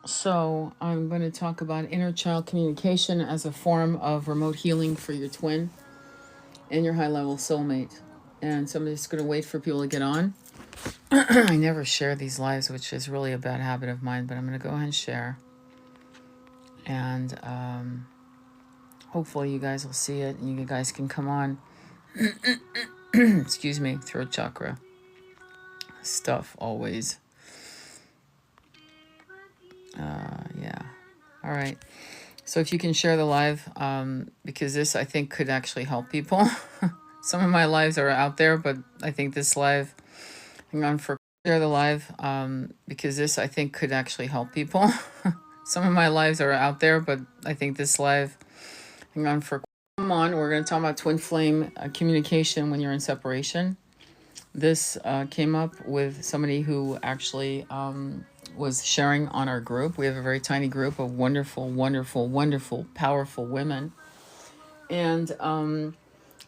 So I'm going to talk about inner child communication as a form of remote healing for your twin and your high level soulmate. And so I'm just going to wait for people to get on. I never share these lives, which is really a bad habit of mine, but I'm going to go ahead and share. And hopefully you guys will see it and you guys can come on. Excuse me, throat chakra stuff always. Yeah. All right. So if you can share the live, because this I think could actually help people. Some of my lives are out there, but I think this live, hang on for share the live, because this I think could actually help people. Some of my lives are out there, but I think this live, hang on for come on. We're going to talk about twin flame communication when you're in separation. This came up with somebody who actually was sharing on our group. We have a very tiny group of wonderful, wonderful, wonderful, powerful women. And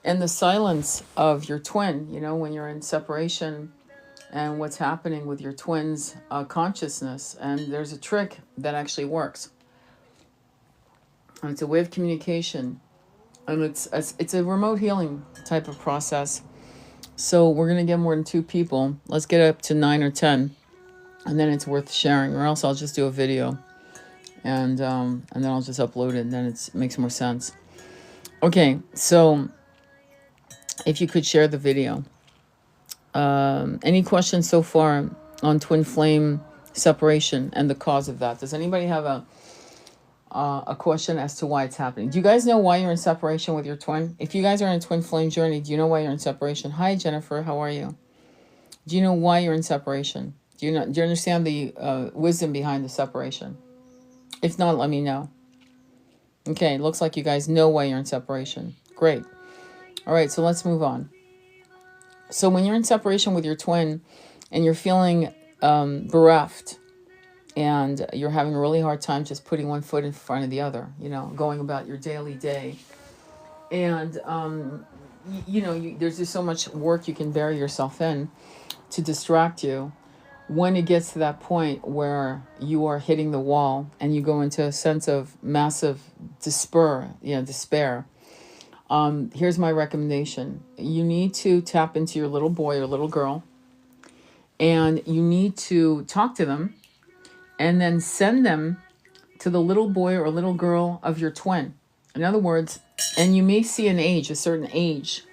the silence of your twin, you know, when you're in separation and what's happening with your twin's consciousness. And there's a trick that actually works. And it's a way of communication. And it's a remote healing type of process. So we're going to get more than 2 people. Let's get up to 9 or 10. And then it's worth sharing. Or else I'll just do a video. And then I'll just upload it. And then it makes more sense. Okay, so if you could share the video. Any questions so far on twin flame separation and the cause of that? Does anybody have a question as to why it's happening? Do you guys know why you're in separation with your twin? If you guys are in a twin flame journey, do you know why you're in separation? Hi, Jennifer. How are you? Do you know why you're in separation? Do you understand the wisdom behind the separation? If not, let me know. Okay, it looks like you guys know why you're in separation. Great. All right, so let's move on. So when you're in separation with your twin and you're feeling bereft and you're having a really hard time just putting one foot in front of the other, you know, going about your daily day. And, there's just so much work you can bury yourself in to distract you. When it gets to that point where you are hitting the wall and you go into a sense of massive despair, here's my recommendation. You need to tap into your little boy or little girl, and you need to talk to them and then send them to the little boy or little girl of your twin. In other words, and you may see an age, a certain age.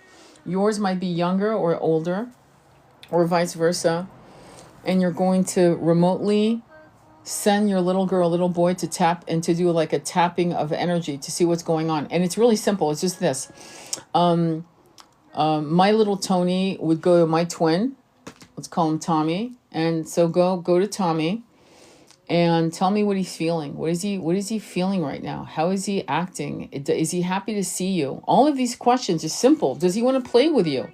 Yours might be younger or older or vice versa. And you're going to remotely send your little girl, little boy to tap and to do like a tapping of energy to see what's going on. And it's really simple. It's just this. My little Tony would go to my twin. Let's call him Tommy. And so go to Tommy and tell me what he's feeling. What is he feeling right now? How is he acting? Is he happy to see you? All of these questions are simple. Does he want to play with you?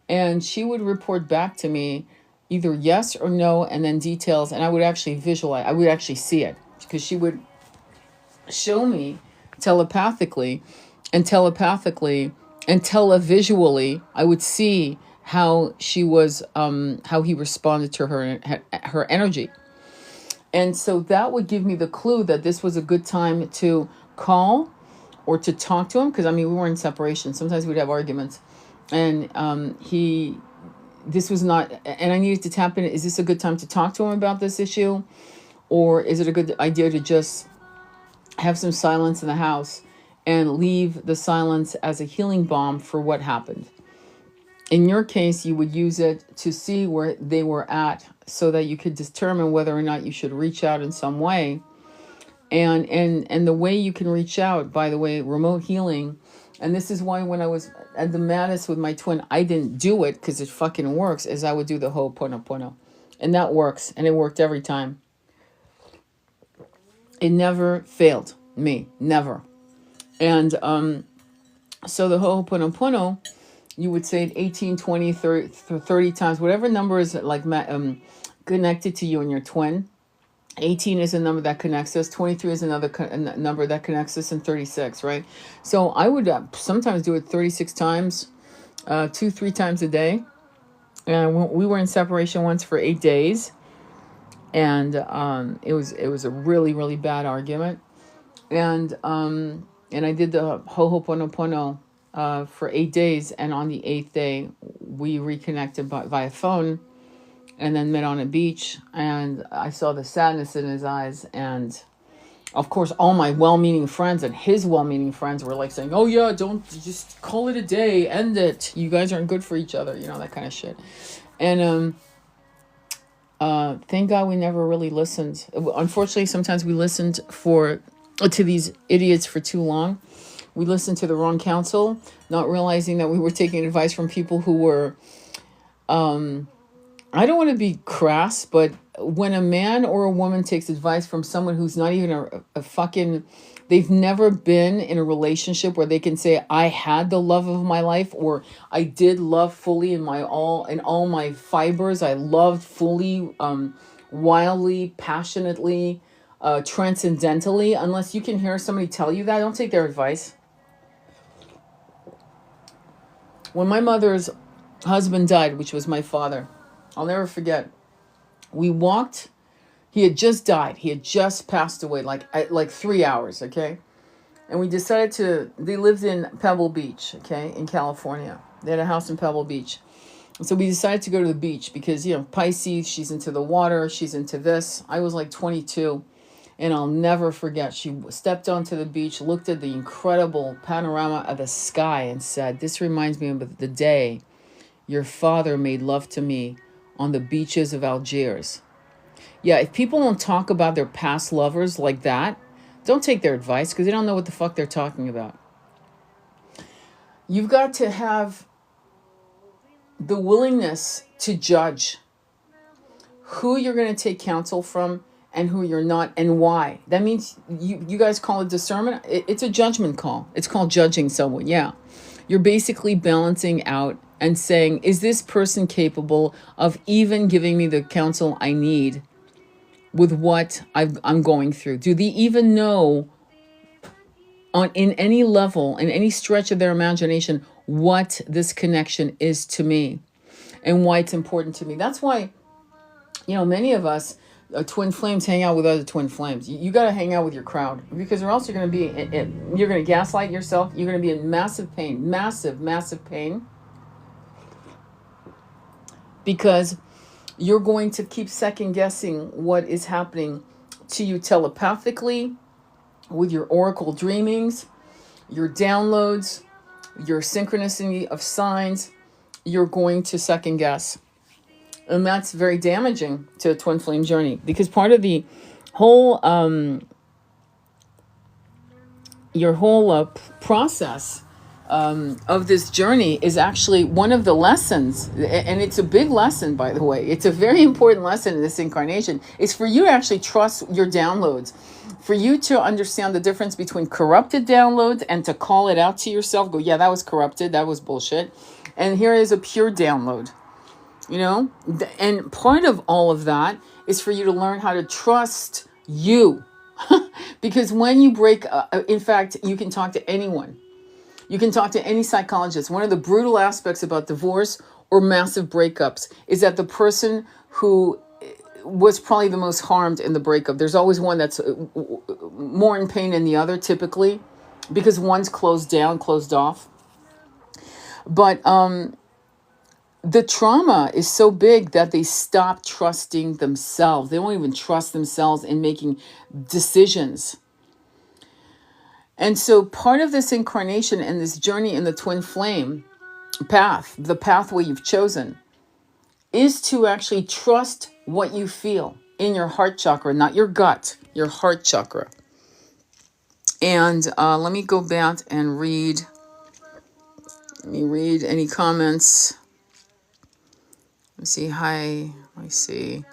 And she would report back to me either yes or no, and then details. And I would actually visualize, I would actually see it, because she would show me telepathically and televisually. I would see how she was, how he responded to her energy. And so that would give me the clue that this was a good time to call or to talk to him. Because, I mean, we were in separation. Sometimes we'd have arguments. And this was not, and I needed to tap in. Is this a good time to talk to him about this issue? Or is it a good idea to just have some silence in the house and leave the silence as a healing balm for what happened? In your case, you would use it to see where they were at so that you could determine whether or not you should reach out in some way. And the way you can reach out, by the way, remote healing. And this is why when I was at the maddest with my twin, I didn't do it because it fucking works, is I would do the Ho'oponopono. And that works. And it worked every time. It never failed me. Never. And so the Ho'oponopono, you would say it 18, 20, 30 times, whatever number is like connected to you and your twin. 18 is a number that connects us. 23 is another number that connects us, and 36, right? So I would sometimes do it 36 times, 2-3 times a day. And we were in separation once for 8 days. And it was a really, really bad argument. And I did the Ho'oponopono for 8 days, and on the eighth day we reconnected via phone, and then met on a beach, and I saw the sadness in his eyes. And of course all my well-meaning friends and his well-meaning friends were like saying, oh yeah, don't, just call it a day, end it, you guys aren't good for each other, that kind of shit. And thank God we never really listened. Unfortunately, sometimes we listened to these idiots for too long. We listened to the wrong counsel, not realizing that we were taking advice from people who were, I don't want to be crass, but when a man or a woman takes advice from someone who's not even a fucking, they've never been in a relationship where they can say, I had the love of my life, or I did love fully in all my fibers. I loved fully, wildly, passionately, transcendentally. Unless you can hear somebody tell you that, don't take their advice. When my mother's husband died, which was my father, I'll never forget. We walked. He had just died. He had just passed away, like 3 hours. Okay, and we decided to. They lived in Pebble Beach, okay, in California. They had a house in Pebble Beach, and so we decided to go to the beach because Pisces. She's into the water. She's into this. I was like 22, and I'll never forget. She stepped onto the beach, looked at the incredible panorama of the sky, and said, "This reminds me of the day your father made love to me on the beaches of Algiers." Yeah, if people don't talk about their past lovers like that, don't take their advice, because they don't know what the fuck they're talking about. You've got to have the willingness to judge who you're going to take counsel from and who you're not, and why. That means you guys call it discernment. It's a judgment call. It's called judging someone. Yeah. You're basically balancing out and saying, is this person capable of even giving me the counsel I need with what I'm going through? Do they even know in any level, in any stretch of their imagination, what this connection is to me and why it's important to me? That's why, many of us, twin flames, hang out with other twin flames. You got to hang out with your crowd, because or else you're going to be, you're going to gaslight yourself. You're going to be in massive pain, massive pain, because you're going to keep second guessing what is happening to you telepathically, with your oracle dreamings, your downloads, your synchronicity of signs. You're going to second guess. And that's very damaging to a twin flame journey, because part of the whole, your whole process of this journey is actually one of the lessons, and it's a big lesson, by the way. It's a very important lesson in this incarnation. It's for you to actually trust your downloads, for you to understand the difference between corrupted downloads and to call it out to yourself. Go, yeah, that was corrupted. That was bullshit. And here is a pure download, and part of all of that is for you to learn how to trust you. Because when you break, in fact, you can talk to anyone. You can talk to any psychologist. One of the brutal aspects about divorce or massive breakups is that the person who was probably the most harmed in the breakup, there's always one that's more in pain than the other, typically, because one's closed off. But the trauma is so big that they stop trusting themselves. They won't even trust themselves in making decisions. And so part of this incarnation and this journey in the twin flame path, the pathway you've chosen, is to actually trust what you feel in your heart chakra, not your gut, your heart chakra. And let me go back and read. Let me read any comments. Let me see. Hi. Let me see.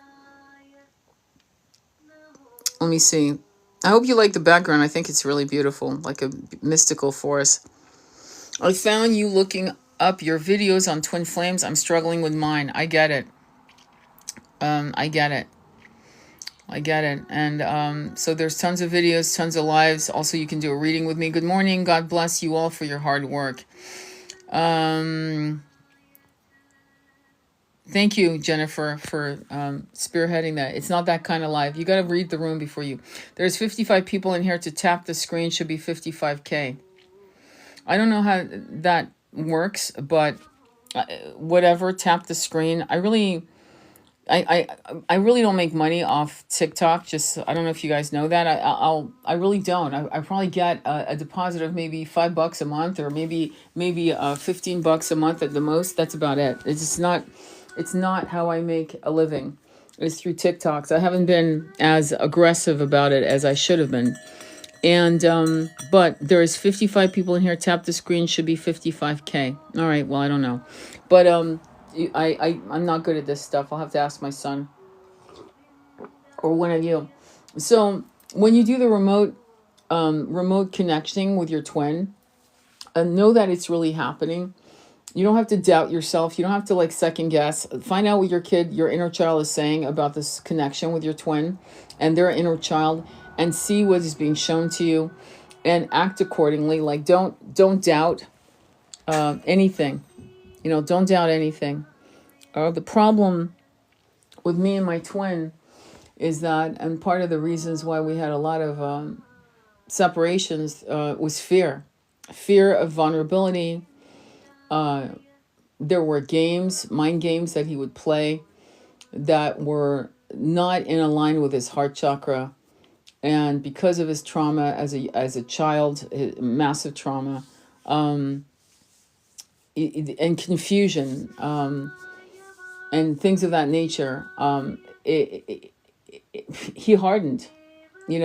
Let me see. I hope you like the background. I think it's really beautiful, like a mystical forest. I found you looking up your videos on twin flames. I'm struggling with mine. I get it. I get it. And so there's tons of videos, tons of lives. Also, you can do a reading with me. Good morning. God bless you all for your hard work. Thank you, Jennifer, for spearheading that. It's not that kind of live. You got to read the room before you. There's 55 people in here. To tap the screen should be 55K. I don't know how that works, but whatever. Tap the screen. I really don't make money off TikTok. Just I don't know if you guys know that. I really don't. I probably get a deposit of maybe $5 a month, or maybe $15 a month at the most. That's about it. It's not how I make a living. It's through TikToks. I haven't been as aggressive about it as I should have been. And but there's 55 people in here. Tap the screen, should be 55K. All right, well, I don't know, but I'm not good at this stuff. I'll have to ask my son or one of you. So when you do the remote connecting with your twin, know that it's really happening. You don't have to doubt yourself. You don't have to like second guess. Find out what your inner child is saying about this connection with your twin and their inner child, and see what is being shown to you and act accordingly. Like don't doubt anything. Don't doubt anything. The problem with me and my twin is that, and part of the reasons why we had a lot of separations was fear of vulnerability. There were mind games that he would play that were not in line with his heart chakra. And because of his trauma as a child, massive trauma, and confusion, and things of that nature, he hardened, he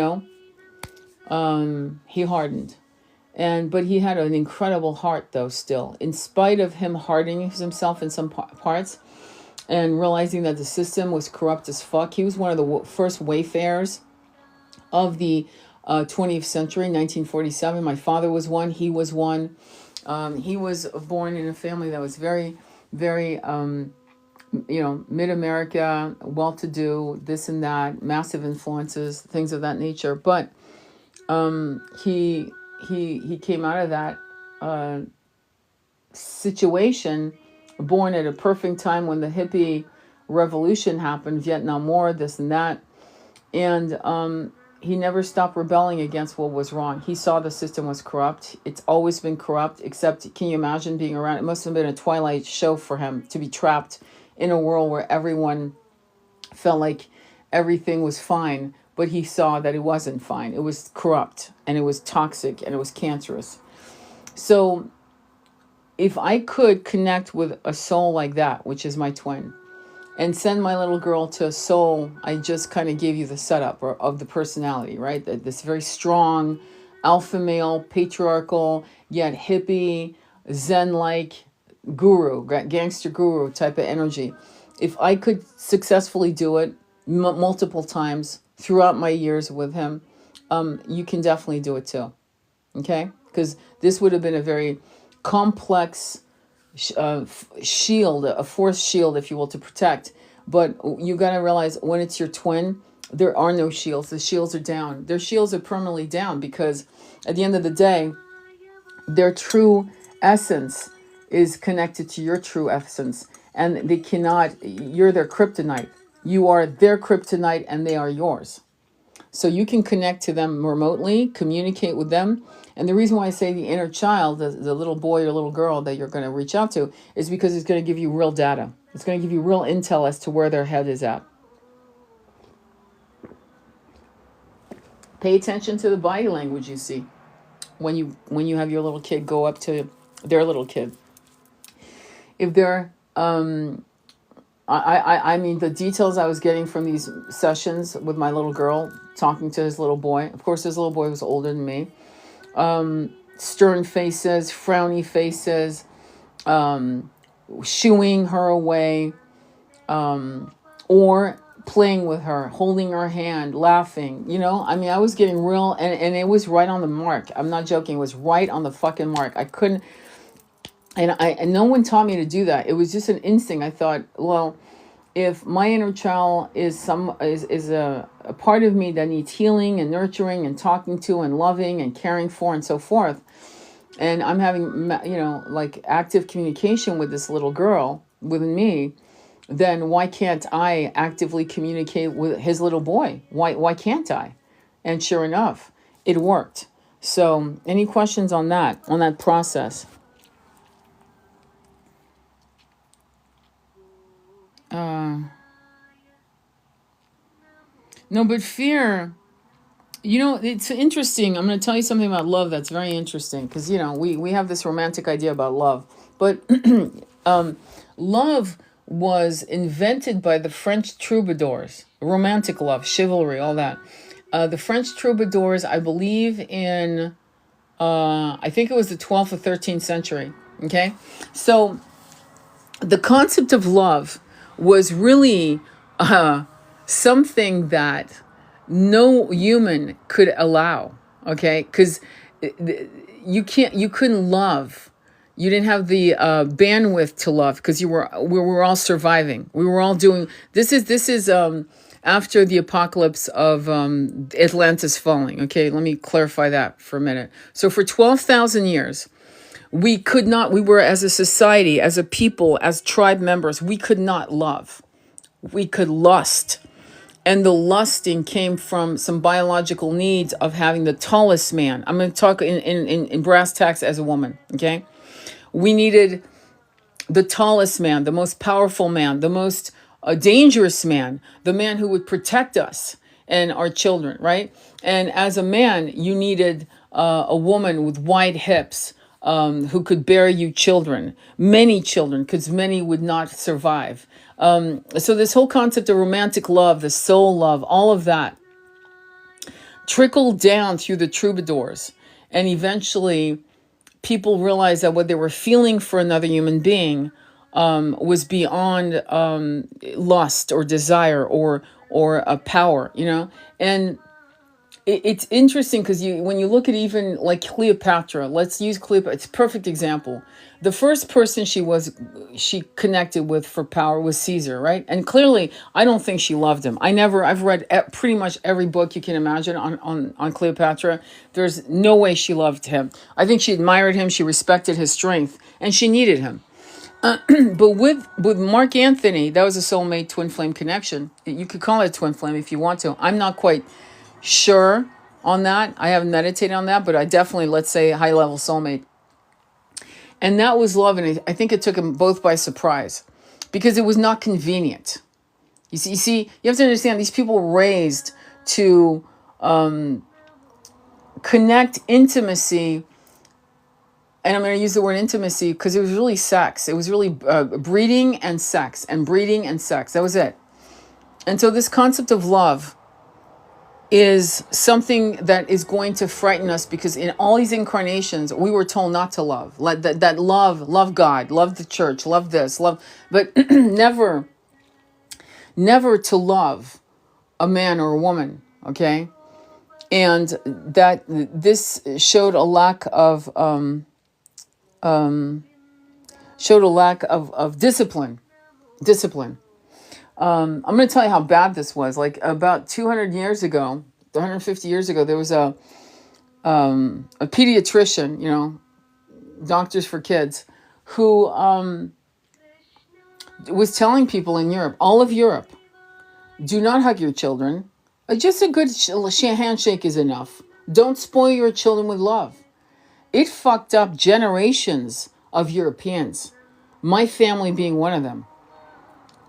hardened. But he had an incredible heart, though, still, in spite of him hardening himself in some parts and realizing that the system was corrupt as fuck. He was one of the first wayfarers of the 20th century, 1947. My father was one. He was one. He was born in a family that was very, very, mid-America, well-to-do, this and that, massive influences, things of that nature. But he came out of that situation, born at a perfect time when the hippie revolution happened, Vietnam War, this and that. And he never stopped rebelling against what was wrong. He saw the system was corrupt. It's always been corrupt, except, can you imagine being around? It must have been a twilight show for him to be trapped in a world where everyone felt like everything was fine, but he saw that it wasn't fine. It was corrupt, and it was toxic, and it was cancerous. So if I could connect with a soul like that, which is my twin, and send my little girl to a soul, I just kind of gave you the setup of the personality, right? This very strong, alpha male, patriarchal, yet hippie, Zen-like guru, gangster guru type of energy. If I could successfully do it multiple times throughout my years with him, you can definitely do it too. Okay? Because this would have been a very complex shield, a force shield, if you will, to protect. But you got to realize, when it's your twin, there are no shields. The shields are down. Their shields are permanently down, because at the end of the day, their true essence is connected to your true essence, and they cannot, you're their kryptonite. You are their kryptonite, and they are yours. So you can connect to them remotely, communicate with them. And the reason why I say the inner child, the little boy or little girl that you're going to reach out to, is because it's going to give you real data. It's going to give you real intel as to where their head is at. Pay attention to the body language you see when you have your little kid go up to their little kid. If they're I mean, the details I was getting from these sessions with my little girl talking to his little boy. Of course, his little boy was older than me. Stern faces, frowny faces, shooing her away, or playing with her, holding her hand, laughing. I mean, I was getting real, and it was right on the mark. I'm not joking. It was right on the fucking mark. I couldn't. And no one taught me to do that. It was just an instinct. I thought, well, if my inner child is a part of me that needs healing and nurturing and talking to and loving and caring for and so forth, and I'm having, like active communication with this little girl within me, then why can't I actively communicate with his little boy? Why can't I? And sure enough, it worked. So, any questions on that process? No, but fear, it's interesting. I'm going to tell you something about love that's very interesting because, we have this romantic idea about love. But love was invented by the French troubadours, romantic love, chivalry, all that. The French troubadours, I believe in, I think it was the 12th or 13th century. Okay. So the concept of love was really something that no human could allow. Okay. Because you couldn't love. You didn't have the bandwidth to love because we were all surviving. We were all doing this is after the apocalypse of Atlantis falling. Okay, let me clarify that for a minute. So for 12,000 years, we were as a society, as a people, as tribe members, we could not love. We could lust. And the lusting came from some biological needs of having the tallest man. I'm going to talk in brass tacks as a woman, okay? We needed the tallest man, the most powerful man, the most dangerous man, the man who would protect us and our children, right? And as a man, you needed a woman with wide hips who could bear you children, many children, because many would not survive. So this whole concept of romantic love, the soul love, all of that trickled down through the troubadours. And eventually people realized that what they were feeling for another human being was beyond lust or desire or a power, and it's interesting because when you look at even like Cleopatra, let's use Cleopatra, it's a perfect example. The first person she connected with for power was Caesar, right? And clearly, I don't think she loved him. I've read pretty much every book you can imagine on Cleopatra. There's no way she loved him. I think she admired him, she respected his strength, and she needed him. But with Mark Antony, that was a soulmate twin flame connection. You could call it a twin flame if you want to. I'm not quite sure on that. I haven't meditated on that, but I definitely, let's say, a high level soulmate. And that was love, and I think it took them both by surprise because it was not convenient. You see, you have to understand these people were raised to connect intimacy, and I'm going to use the word intimacy because it was really sex. It was really breeding and sex and breeding and sex. That was it. And so this concept of love is something that is going to frighten us because in all these incarnations, we were told not to love. That love God, love the church, love this, love, but never to love a man or a woman, okay? And that this showed a lack of discipline. I'm going to tell you how bad this was. Like about 200 years ago, 150 years ago, there was a pediatrician, doctors for kids, who was telling people in Europe, all of Europe, do not hug your children. Just a good handshake is enough. Don't spoil your children with love. It fucked up generations of Europeans, my family being one of them.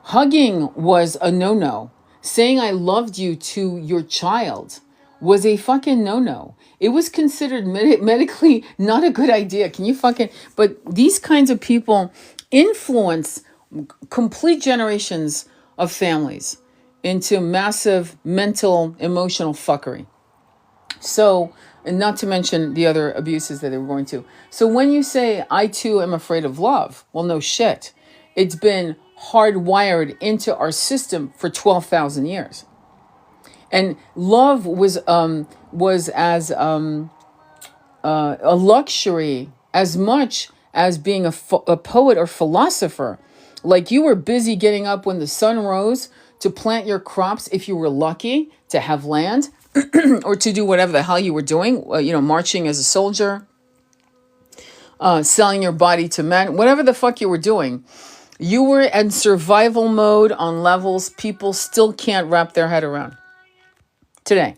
Hugging was a no-no. Saying I loved you to your child was a fucking no-no. It was considered medically not a good idea. But these kinds of people influence complete generations of families into massive mental, emotional fuckery. So, and not to mention the other abuses that they were going to. So when you say, I too am afraid of love, well, no shit. It's been hardwired into our system for 12,000 years. And love was as a luxury as much as being a poet or philosopher. Like you were busy getting up when the sun rose to plant your crops if you were lucky to have land or to do whatever the hell you were doing, marching as a soldier, selling your body to men, whatever the fuck you were doing. You were in survival mode on levels people still can't wrap their head around today.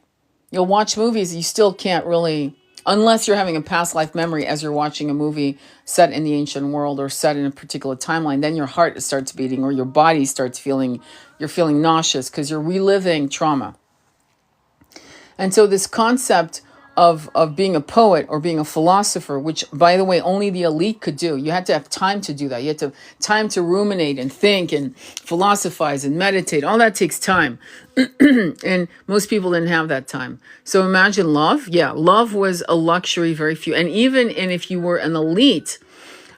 You'll watch movies, you still can't really, unless you're having a past life memory as you're watching a movie set in the ancient world or set in a particular timeline, then your heart starts beating or your body starts feeling, you're feeling nauseous because you're reliving trauma. And so this concept of being a poet or being a philosopher, which, by the way, only the elite could do. You had to have time to do that. You had to have time to ruminate and think and philosophize and meditate. All that takes time. And most people didn't have that time. So imagine love. Yeah, love was a luxury, very few. And if you were an elite,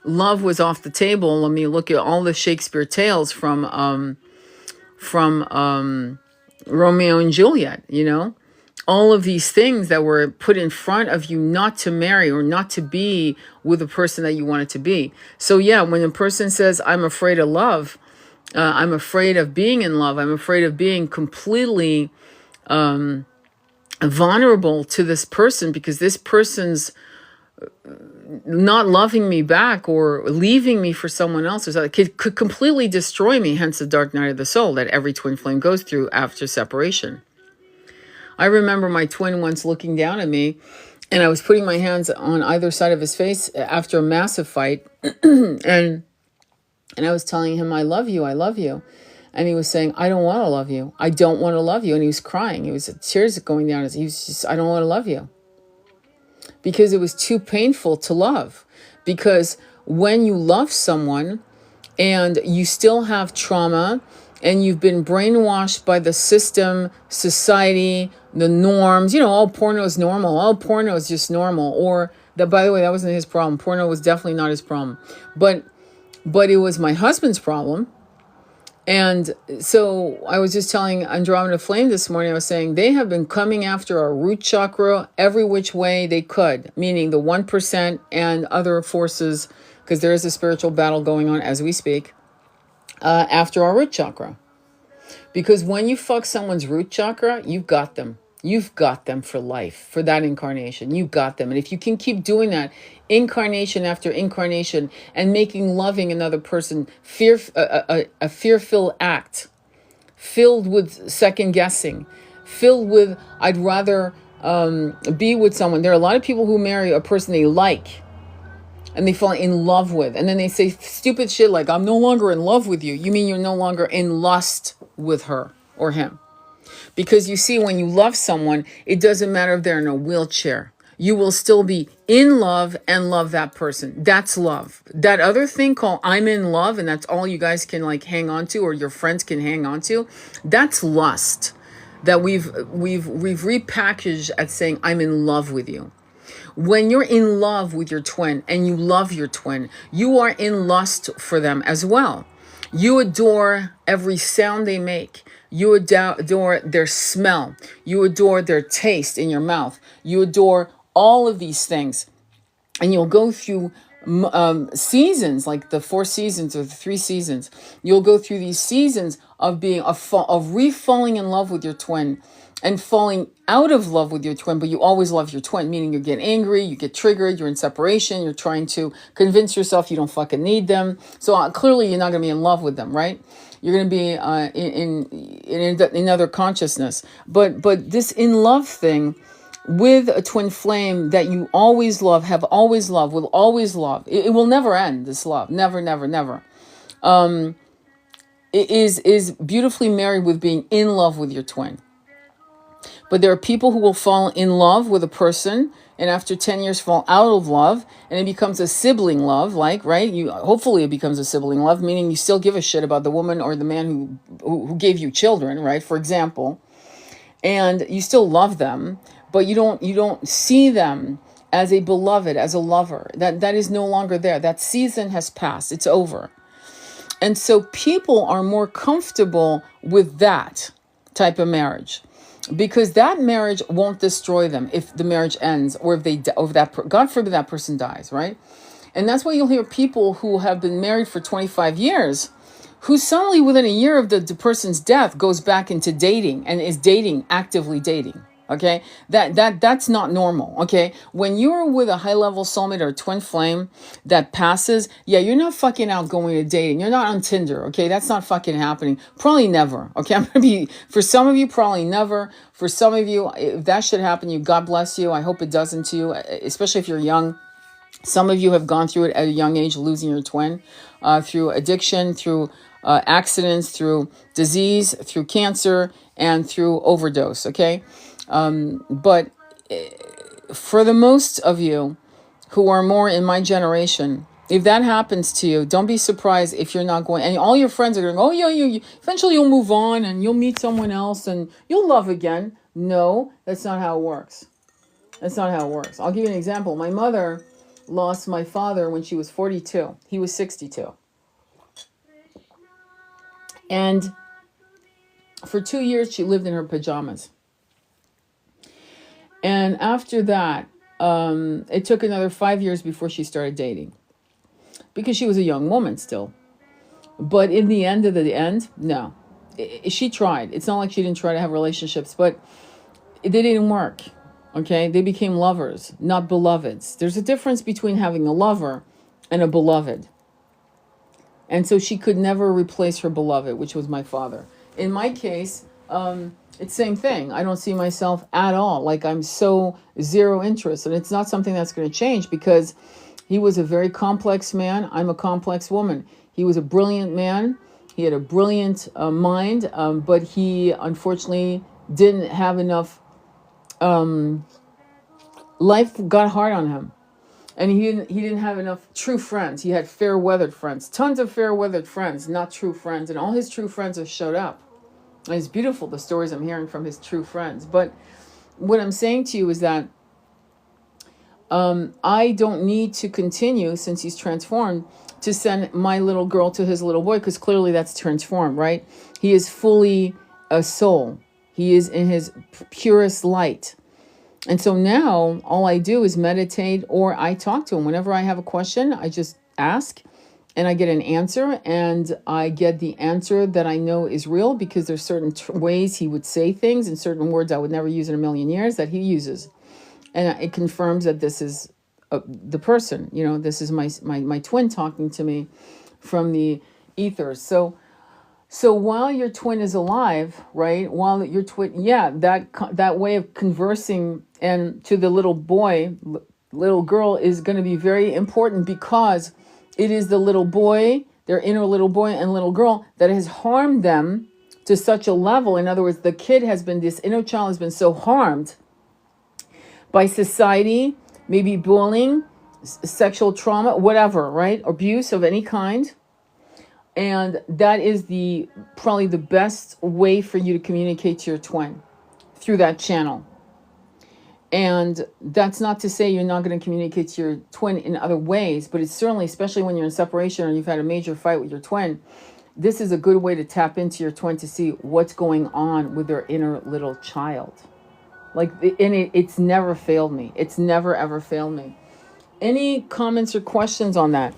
love was off the table. Let me look at all the Shakespeare tales from Romeo and Juliet, all of these things that were put in front of you not to marry or not to be with the person that you wanted to be. So yeah, when a person says, I'm afraid of love, I'm afraid of being in love, I'm afraid of being completely vulnerable to this person because this person's not loving me back or leaving me for someone else, or something, could completely destroy me, hence the dark night of the soul that every twin flame goes through after separation. I remember my twin once looking down at me, and I was putting my hands on either side of his face after a massive fight, and I was telling him, I love you, I love you. And he was saying, I don't want to love you. I don't want to love you. And he was crying. He was tears going down. He was just, I don't want to love you. Because it was too painful to love. Because when you love someone and you still have trauma and you've been brainwashed by the system, society, the norms, all porno is normal. All porno is just normal. Or that, by the way, that wasn't his problem. Porno was definitely not his problem. But it was my husband's problem. And so I was just telling Andromeda Flame this morning, I was saying they have been coming after our root chakra every which way they could, meaning the 1% and other forces, because there is a spiritual battle going on as we speak, after our root chakra. Because when you fuck someone's root chakra, you've got them. You've got them for life, for that incarnation. You've got them. And if you can keep doing that incarnation after incarnation and making loving another person a fear-filled act, filled with second guessing, filled with, I'd rather be with someone. There are a lot of people who marry a person they like and they fall in love with. And then they say stupid shit like, I'm no longer in love with you. You mean you're no longer in lust with her or him. Because you see, when you love someone, it doesn't matter if they're in a wheelchair. You will still be in love and love that person. That's love. That other thing called I'm in love, and that's all you guys can hang on to or your friends can hang on to, that's lust. That we've repackaged as saying I'm in love with you. When you're in love with your twin and you love your twin, you are in lust for them as well. You adore every sound they make. You adore their smell. You adore their taste in your mouth. You adore all of these things. And you'll go through seasons, like the 4 seasons or the 3 seasons. You'll go through these seasons of being of re-falling in love with your twin and falling out of love with your twin, but you always love your twin, meaning you get angry, you get triggered, you're in separation, you're trying to convince yourself you don't fucking need them. So clearly you're not going to be in love with them, right? You're going to be in another consciousness. But this in love thing with a twin flame that you always love, have always loved, will always love. It will never end, this love. Never, never, never. It is beautifully married with being in love with your twin. But there are people who will fall in love with a person and after 10 years fall out of love and it becomes a sibling love, right? Hopefully it becomes a sibling love, meaning you still give a shit about the woman or the man who gave you children, right? For example, and you still love them, but you don't see them as a beloved, as a lover. That is no longer there. That season has passed. It's over. And so people are more comfortable with that type of marriage. Because that marriage won't destroy them if the marriage ends or if God forbid that person dies, right? And that's why you'll hear people who have been married for 25 years who suddenly within a year of the person's death goes back into dating and is actively dating. Okay, that's not normal. Okay, when you're with a high level soulmate or a twin flame that passes, yeah, you're not fucking out going to dating. You're not on Tinder. Okay, that's not fucking happening. Probably never. Okay, I'm gonna be, for some of you, probably never. For some of you, if that should happen, you, God bless you. I hope it doesn't to you, especially if you're young. Some of you have gone through it at a young age, losing your twin, through addiction, through accidents, through disease, through cancer, and through overdose. Okay. But for the most of you who are more in my generation, if that happens to you, don't be surprised if you're not going, and all your friends are going, oh yeah, eventually you'll move on and you'll meet someone else and you'll love again. No, that's not how it works. That's not how it works. I'll give you an example. My mother lost my father when she was 42. He was 62. And for 2 years, she lived in her pajamas. And after that, it took another 5 years before she started dating, because she was a young woman still. But in the end of the end, no. She tried. It's not like she didn't try to have relationships, but they didn't work. Okay? They became lovers, not beloveds. There's a difference between having a lover and a beloved. And so she could never replace her beloved, which was my father. In my case, it's same thing. I don't see myself at all. Like, I'm so zero interest. And it's not something that's going to change, because he was a very complex man. I'm a complex woman. He was a brilliant man. He had a brilliant mind, but he unfortunately didn't have enough. Life got hard on him. And he didn't have enough true friends. He had fair-weathered friends. Tons of fair-weathered friends, not true friends. And all his true friends have showed up. And it's beautiful, the stories I'm hearing from his true friends. But what I'm saying to you is that I don't need to continue, since he's transformed, to send my little girl to his little boy, because clearly that's transformed, right? He is fully a soul. He is in his purest light. And so now all I do is meditate, or I talk to him. Whenever I have a question, I just ask and I get an answer, and I get the answer that I know is real, because there's certain ways he would say things and certain words I would never use in a million years that he uses. And it confirms that this is the person, this is my twin talking to me from the ethers. So while your twin is alive, right? While your twin, yeah, that way of conversing and to the little boy, little girl is going to be very important, because it is the little boy, their inner little boy and little girl, that has harmed them to such a level. In other words, this inner child has been so harmed by society, maybe bullying, sexual trauma, whatever, right? Abuse of any kind. And that is probably the best way for you to communicate to your twin, through that channel. And that's not to say you're not going to communicate to your twin in other ways, but it's certainly, especially when you're in separation or you've had a major fight with your twin, this is a good way to tap into your twin to see what's going on with their inner little child. Like, and it's never failed me. It's never, ever failed me. Any comments or questions on that?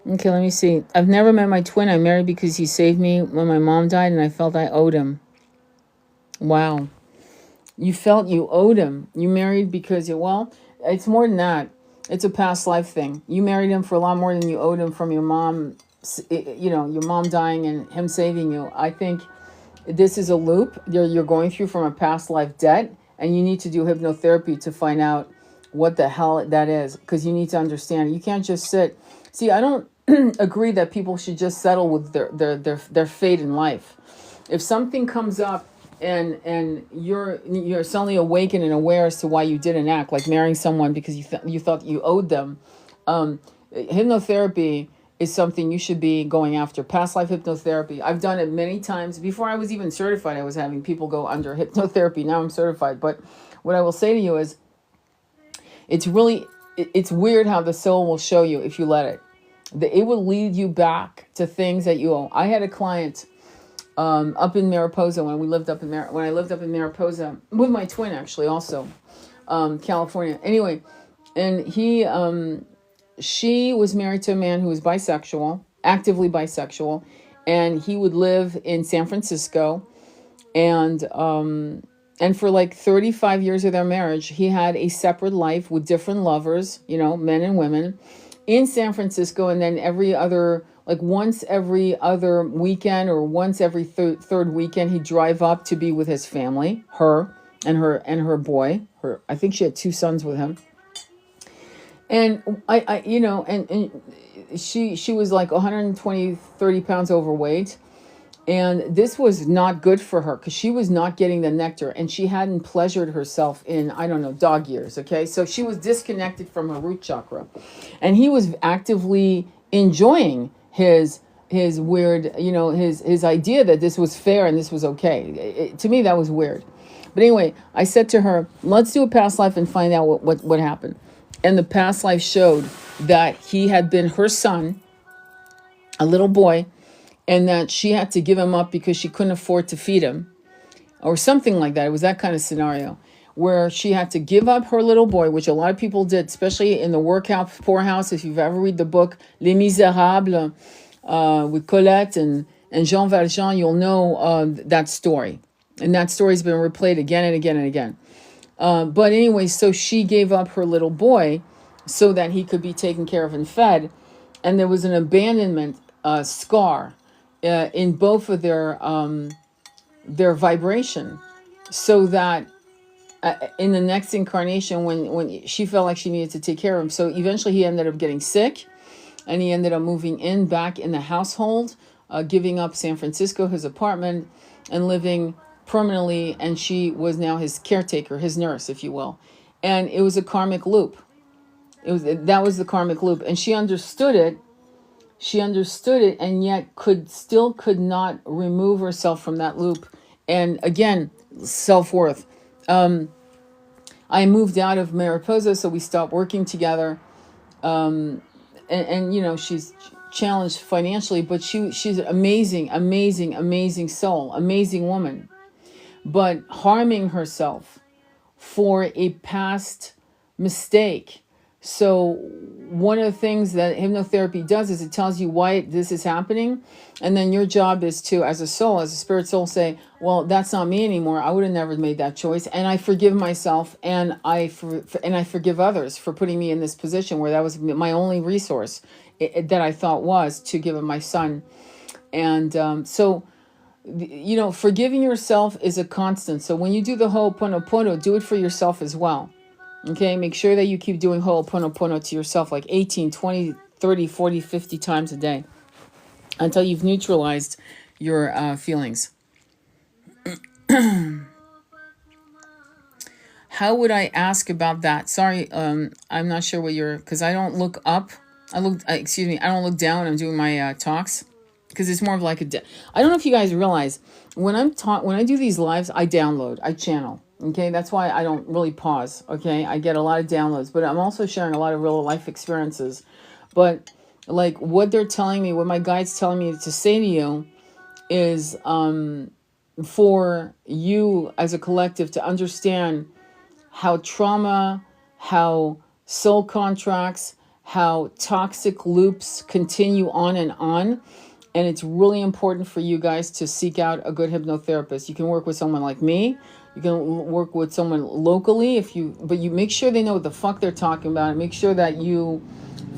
Okay, let me see. I've never met my twin. I married because he saved me when my mom died, and I felt I owed him. Wow. You felt you owed him. You married because well, it's more than that. It's a past life thing. You married him for a lot more than you owed him from your mom, your mom dying and him saving you. I think this is a loop you're going through from a past life debt, and you need to do hypnotherapy to find out what the hell that is, because you need to understand. You can't just sit. See, I don't agree that people should just settle with their fate in life. If something comes up and you're suddenly awakened and aware as to why you didn't act, like marrying someone because you thought you owed them, hypnotherapy is something you should be going after. Past life hypnotherapy. I've done it many times. Before I was even certified, I was having people go under hypnotherapy. Now I'm certified. But what I will say to you is, it's weird how the soul will show you if you let it. It will lead you back to things that you owe. I had a client up in Mariposa when I lived up in Mariposa with my twin, actually, also California. Anyway, And she was married to a man who was bisexual, actively bisexual, and he would live in San Francisco. And for like 35 years of their marriage, he had a separate life with different lovers, men and women, in San Francisco. And then every other, like once every other weekend or once every third weekend, he'd drive up to be with his family, her and her boy. I think she had 2 sons with him. And and she was like 120, 30 pounds overweight. And this was not good for her because she was not getting the nectar, and she hadn't pleasured herself in, I don't know, dog years. Okay. So she was disconnected from her root chakra, and he was actively enjoying his weird, his idea that this was fair and this was okay. To me, that was weird. But anyway, I said to her, let's do a past life and find out what happened. And the past life showed that he had been her son, a little boy, and that she had to give him up because she couldn't afford to feed him, or something like that. It was that kind of scenario where she had to give up her little boy, which a lot of people did, especially in the workhouse, poorhouse. If you've ever read the book Les Miserables with Colette and Jean Valjean, you'll know that story. And that story's been replayed again and again and again. But anyway, so she gave up her little boy so that he could be taken care of and fed. And there was an abandonment scar in both of their vibration, so that in the next incarnation, when she felt like she needed to take care of him, so eventually he ended up getting sick, and he ended up moving back in the household, giving up San Francisco, his apartment, and living permanently. And she was now his caretaker, his nurse, if you will. And it was a karmic loop. That was the karmic loop, and she understood it. And yet could not remove herself from that loop. And again, self-worth. I moved out of Mariposa, so we stopped working together. And she's challenged financially, but she's an amazing soul, amazing woman. But harming herself for a past mistake. So one of the things that hypnotherapy does is it tells you why this is happening. And then your job is to, as a soul, as a spirit soul, say, well, that's not me anymore. I would have never made that choice. And I forgive myself, and I forgive others for putting me in this position where that was my only resource that I thought was to give him my son. And so forgiving yourself is a constant. So when you do the Ho'oponopono, do it for yourself as well. Okay, make sure that you keep doing Ho'oponopono to yourself like 18, 20, 30, 40, 50 times a day until you've neutralized your feelings. How would I ask about that? Sorry, I'm not sure what because I don't look up. I don't look down when I'm doing my talks, because it's more of like I don't know if you guys realize, when I do these lives, I channel. Okay, that's why I don't really pause. Okay, I get a lot of downloads, but I'm also sharing a lot of real life experiences. But like what they're telling me, what my guide's telling me to say to you is for you as a collective to understand how trauma, how soul contracts, how toxic loops continue on and on. And it's really important for you guys to seek out a good hypnotherapist. You can work with someone like me. You can work with someone locally but you make sure they know what the fuck they're talking about. Make sure that you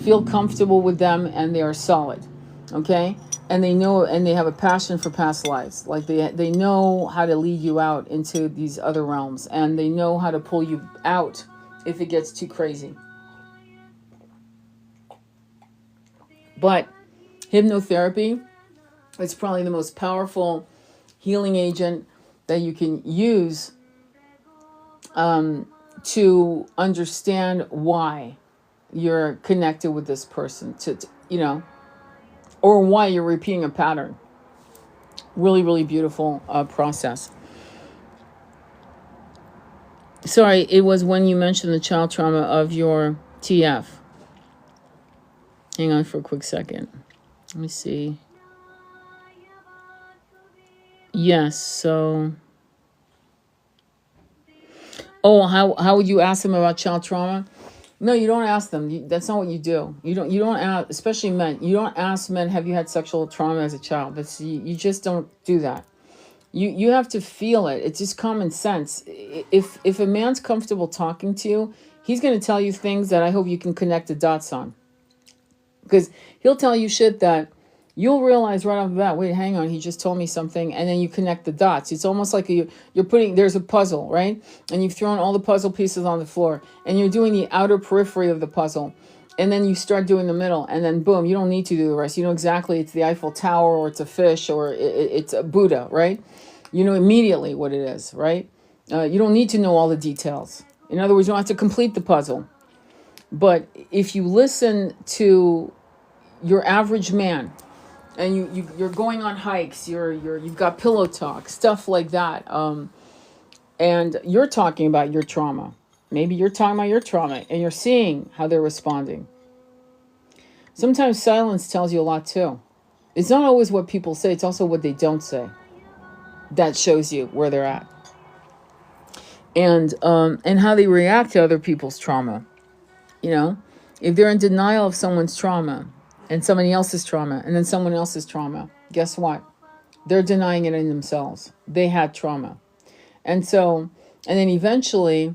feel comfortable with them and they are solid, okay? And they know, and they have a passion for past lives. Like they know how to lead you out into these other realms, and they know how to pull you out if it gets too crazy. But hypnotherapy is probably the most powerful healing agent that you can use to understand why you're connected with this person, or why you're repeating a pattern. Really, really beautiful process. Sorry, it was when you mentioned the child trauma of your TF. Hang on for a quick second. Let me see. Yes, so... Oh, how would you ask them about child trauma? No, you don't ask them. That's not what you do. You don't ask, especially men. You don't ask men, have you had sexual trauma as a child? You just don't do that. You have to feel it. It's just common sense. If a man's comfortable talking to you, he's going to tell you things that I hope you can connect the dots on. Because he'll tell you shit that you'll realize right off the bat, wait, hang on, he just told me something, and then you connect the dots. It's almost like you're putting, there's a puzzle, right? And you've thrown all the puzzle pieces on the floor, and you're doing the outer periphery of the puzzle. And then you start doing the middle, and then boom, you don't need to do the rest. You know exactly it's the Eiffel Tower, or it's a fish, or it's a Buddha, right? You know immediately what it is, right? You don't need to know all the details. In other words, you don't have to complete the puzzle. But if you listen to your average man, and you're going on hikes, you've got pillow talk, stuff like that, and you're talking about your trauma. Maybe you're talking about your trauma, and you're seeing how they're responding. Sometimes silence tells you a lot too. It's not always what people say; it's also what they don't say. That shows you where they're at, and how they react to other people's trauma. You know, if they're in denial of someone's trauma and somebody else's trauma and then someone else's trauma, guess what? They're denying it in themselves. They had trauma. And so, and then eventually,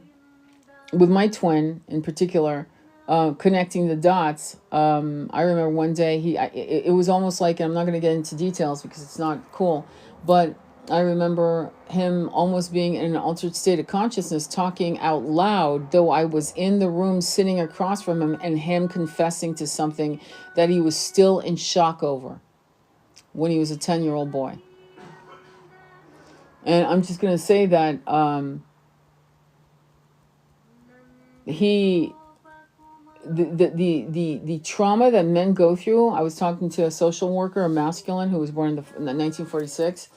with my twin in particular, connecting the dots, I remember one day it was almost like, and I'm not going to get into details because it's not cool, but I remember him almost being in an altered state of consciousness, talking out loud, though I was in the room sitting across from him, and him confessing to something that he was still in shock over when he was a 10-year-old boy. And I'm just going to say that the trauma that men go through. I was talking to a social worker, a masculine, who was born in 1946.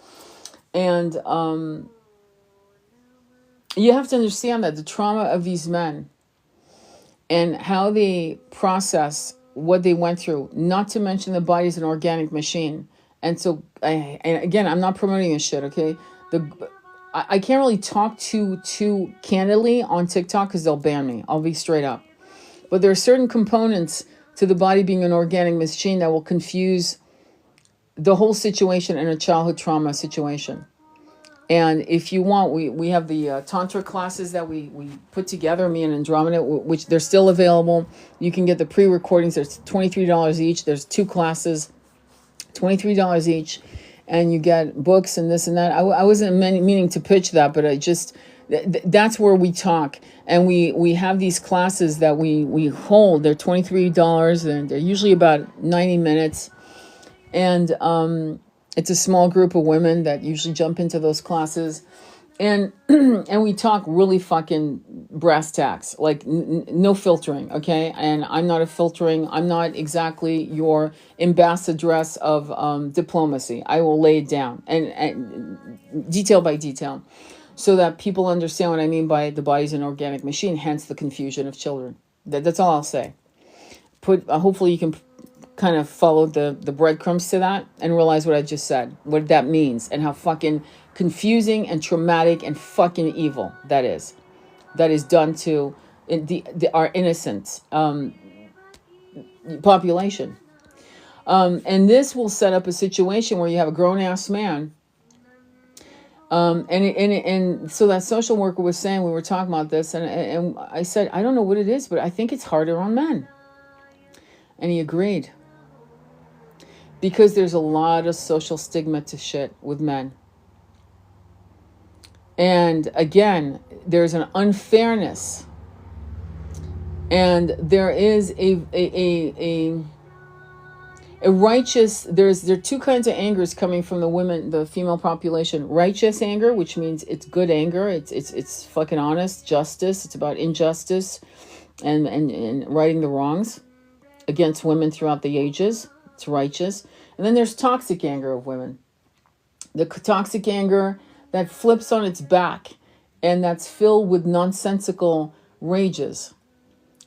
And you have to understand that the trauma of these men and how they process what they went through, not to mention the body is an organic machine. And so, and again, I'm not promoting this shit, okay? I can't really talk too candidly on TikTok because they'll ban me. I'll be straight up. But there are certain components to the body being an organic machine that will confuse the whole situation in a childhood trauma situation. And if you want, we have the Tantra classes that we put together, me and Andromeda, which they're still available. You can get the pre-recordings. There's $23 each. There's 2 classes, $23 each. And you get books and this and that. I wasn't meaning to pitch that, but I just, that's where we talk. And we have these classes that we hold. They're $23 and they're usually about 90 minutes. And it's a small group of women that usually jump into those classes. And and we talk really fucking brass tacks, like no filtering, okay? And I'm not I'm not exactly your ambassadress of diplomacy. I will lay it down and detail by detail so that people understand what I mean by the body's an organic machine, hence the confusion of children. That's all I'll say. Hopefully you can kind of follow the breadcrumbs to that and realize what I just said, what that means, and how fucking confusing and traumatic and fucking evil that is done to our innocent population. And this will set up a situation where you have a grown-ass man, and so that social worker was saying, we were talking about this, and I said, I don't know what it is, but I think it's harder on men. And he agreed. Because there's a lot of social stigma to shit with men. And again, there's an unfairness. And there is a righteous, there are 2 kinds of angers coming from the female population. Righteous anger, which means it's good anger. It's fucking honest, justice. It's about injustice and righting the wrongs against women throughout the ages. It's righteous. And then there's toxic anger of women. The toxic anger that flips on its back and that's filled with nonsensical rages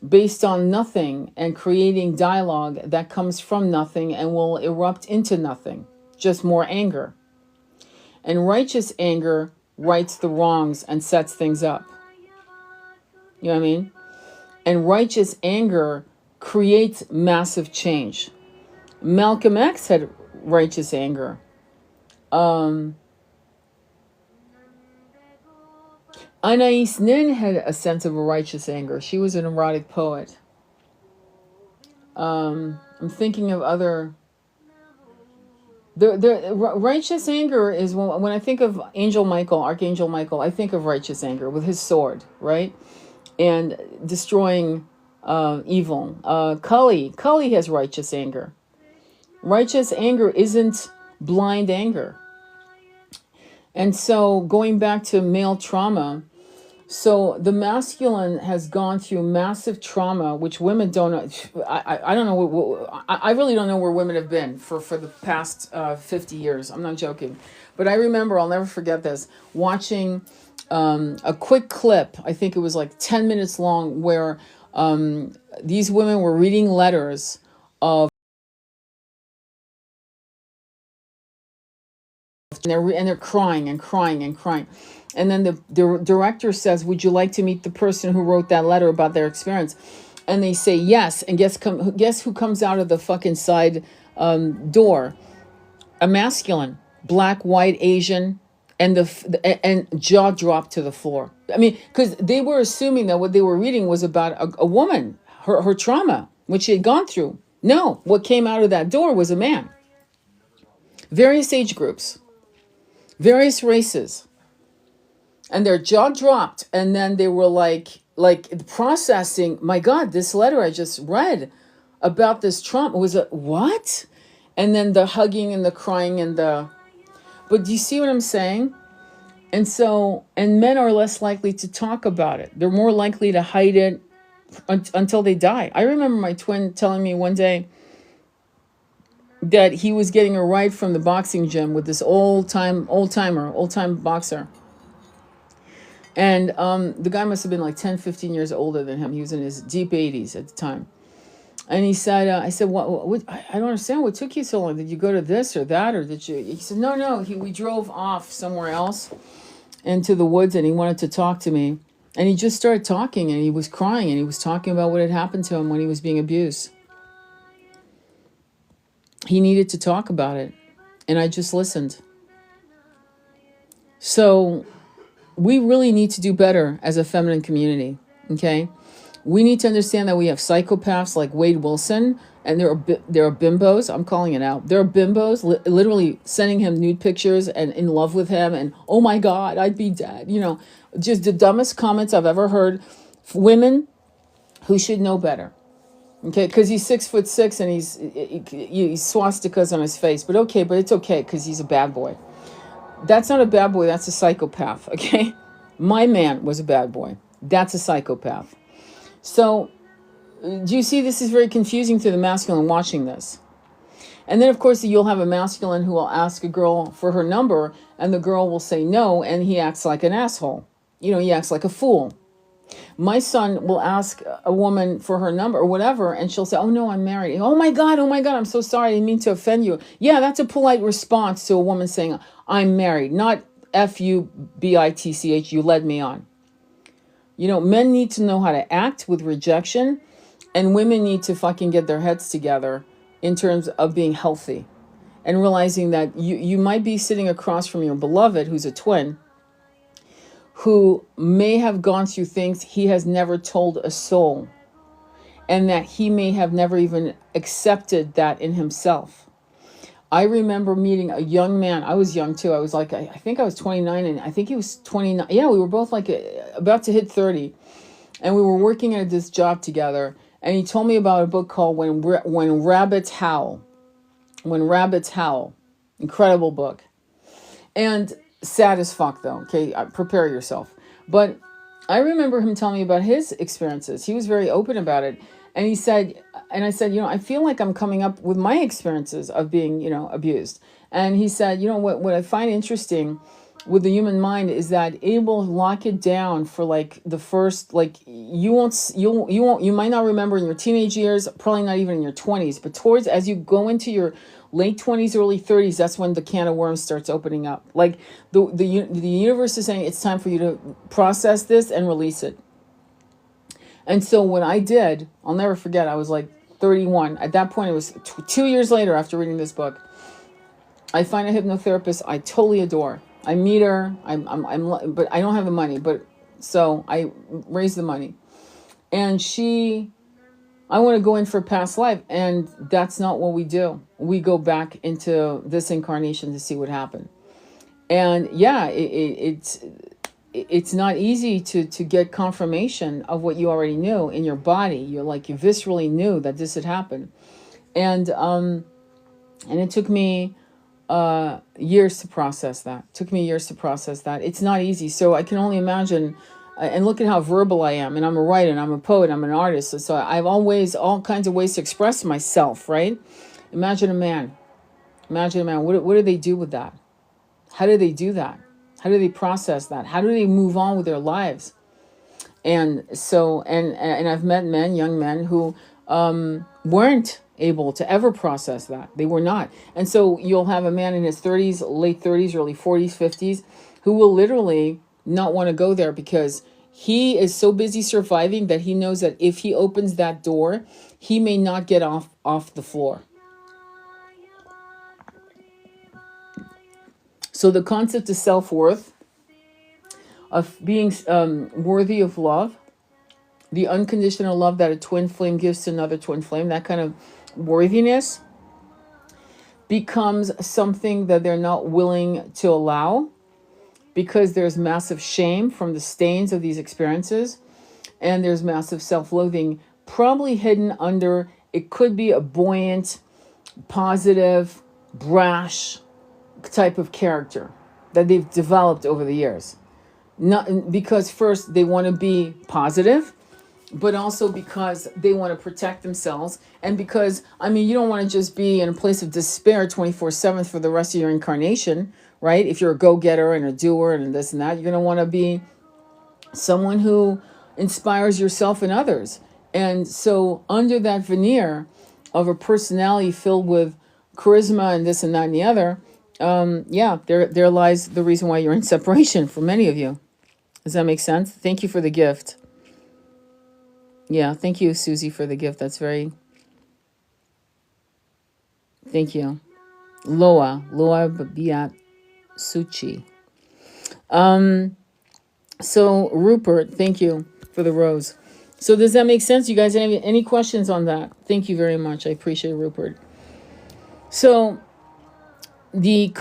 based on nothing and creating dialogue that comes from nothing and will erupt into nothing. Just more anger. And righteous anger rights the wrongs and sets things up. You know what I mean? And righteous anger creates massive change. Malcolm X had righteous anger. Anais Nin had a sense of a righteous anger. She was an erotic poet. I'm thinking of other. The righteous anger is when I think of Archangel Michael, I think of righteous anger with his sword, right? And destroying evil. Kali has righteous anger. Righteous anger isn't blind anger. And so going back to male trauma, so the masculine has gone through massive trauma, which women don't. I don't know. I really don't know where women have been for the past 50 years. I'm not joking, but I remember, I'll never forget this, watching a quick clip. I think it was like 10 minutes long, where these women were reading letters of. And they're crying and crying and crying. And then the director says, would you like to meet the person who wrote that letter about their experience? And they say yes. And guess who comes out of the fucking side door? A masculine, black, white, Asian, and and jaw dropped to the floor. I mean, because they were assuming that what they were reading was about a woman, her trauma, what she had gone through. No, what came out of that door was a man. Various age groups, various races, and their jaw dropped. And then they were like processing, my God, this letter I just read about this trauma was a what? And then the hugging and the crying and but do you see what I'm saying? And so, and men are less likely to talk about it. They're more likely to hide it until they die. I remember my twin telling me one day that he was getting a ride from the boxing gym with this old-time boxer. And the guy must have been like 10, 15 years older than him. He was in his deep 80s at the time. And he said, I said, what, I don't understand. What took you so long? Did you go to this or that? Or did you? He said, no. We drove off somewhere else into the woods, and he wanted to talk to me. And he just started talking, and he was crying, and he was talking about what had happened to him when he was being abused. He needed to talk about it. And I just listened. So we really need to do better as a feminine community, okay? We need to understand that we have psychopaths like Wade Wilson, and there are bimbos. I'm calling it out. There are bimbos literally sending him nude pictures and in love with him, and oh my God, I'd be dead. You know, just the dumbest comments I've ever heard. Women who should know better, okay? Because he's 6'6" and he's swastikas on his face, but it's okay because he's a bad boy. That's not a bad boy. That's a psychopath, okay? My man was a bad boy. That's a psychopath. So, do you see, this is very confusing to the masculine watching this. And then, of course, you'll have a masculine who will ask a girl for her number, and the girl will say no, and he acts like an asshole. You know, he acts like a fool. My son will ask a woman for her number or whatever, and she'll say, oh, no, I'm married. Oh, my God, I'm so sorry. I didn't mean to offend you. Yeah, that's a polite response to a woman saying, I'm married, not FUBITCH, you led me on. You know, men need to know how to act with rejection, and women need to fucking get their heads together in terms of being healthy and realizing that you might be sitting across from your beloved, who's a twin, who may have gone through things he has never told a soul, and that he may have never even accepted that in himself. I remember meeting a young man. I was young too. I was like, I think I was 29 and I think he was 29. Yeah, we were both like about to hit 30. And we were working at this job together. And he told me about a book called When Rabbits Howl. When Rabbits Howl. Incredible book. And sad as fuck though. Okay, prepare yourself. But I remember him telling me about his experiences. He was very open about it. And he said, and I said, you know, I feel like I'm coming up with my experiences of being, you know, abused. And he said, you know, what I find interesting with the human mind is that it will lock it down for like the first, like you might not remember in your teenage years, probably not even in your 20s, but towards as you go into your late 20s, early 30s, that's when the can of worms starts opening up. Like the universe is saying it's time for you to process this and release it. And so what I did, I'll never forget, I was like 31. At that point, it was 2 years later after reading this book. I find a hypnotherapist I totally adore. I meet her, but I don't have the money. But so I raise the money. And I want to go in for past life. And that's not what we do. We go back into this incarnation to see what happened. And yeah, it's not easy to get confirmation of what you already knew in your body. You viscerally knew that this had happened. And it took me years to process that. It's not easy. So I can only imagine, and look at how verbal I am. And I'm a writer, and I'm a poet, I'm an artist. So I've always all kinds of ways to express myself, right? Imagine a man. What do they do with that? How do they do that? How do they process that? How do they move on with their lives? And so, and I've met young men who weren't able to ever process that. They were not. And so you'll have a man in his 30s, late 30s, early 40s, 50s, who will literally not want to go there because he is so busy surviving that he knows that if he opens that door, he may not get off the floor. So the concept of self-worth, of being worthy of love, the unconditional love that a twin flame gives to another twin flame, that kind of worthiness becomes something that they're not willing to allow because there's massive shame from the stains of these experiences, and there's massive self-loathing probably hidden under, it could be a buoyant, positive, brash type of character that they've developed over the years. Not because first they want to be positive, but also because they want to protect themselves, and because you don't want to just be in a place of despair 24/7 for the rest of your incarnation, right? If you're a go-getter and a doer and this and that, you're going to want to be someone who inspires yourself and others. And so under that veneer of a personality filled with charisma and this and that and the other, there lies the reason why you're in separation for many of you. Does that make sense? Thank you for the gift. Yeah, thank you, Susie, for the gift. That's very... Thank you. Loa Biat Suchi. So Rupert, thank you for the rose. So does that make sense? You guys have any questions on that? Thank you very much. I appreciate it, Rupert. So the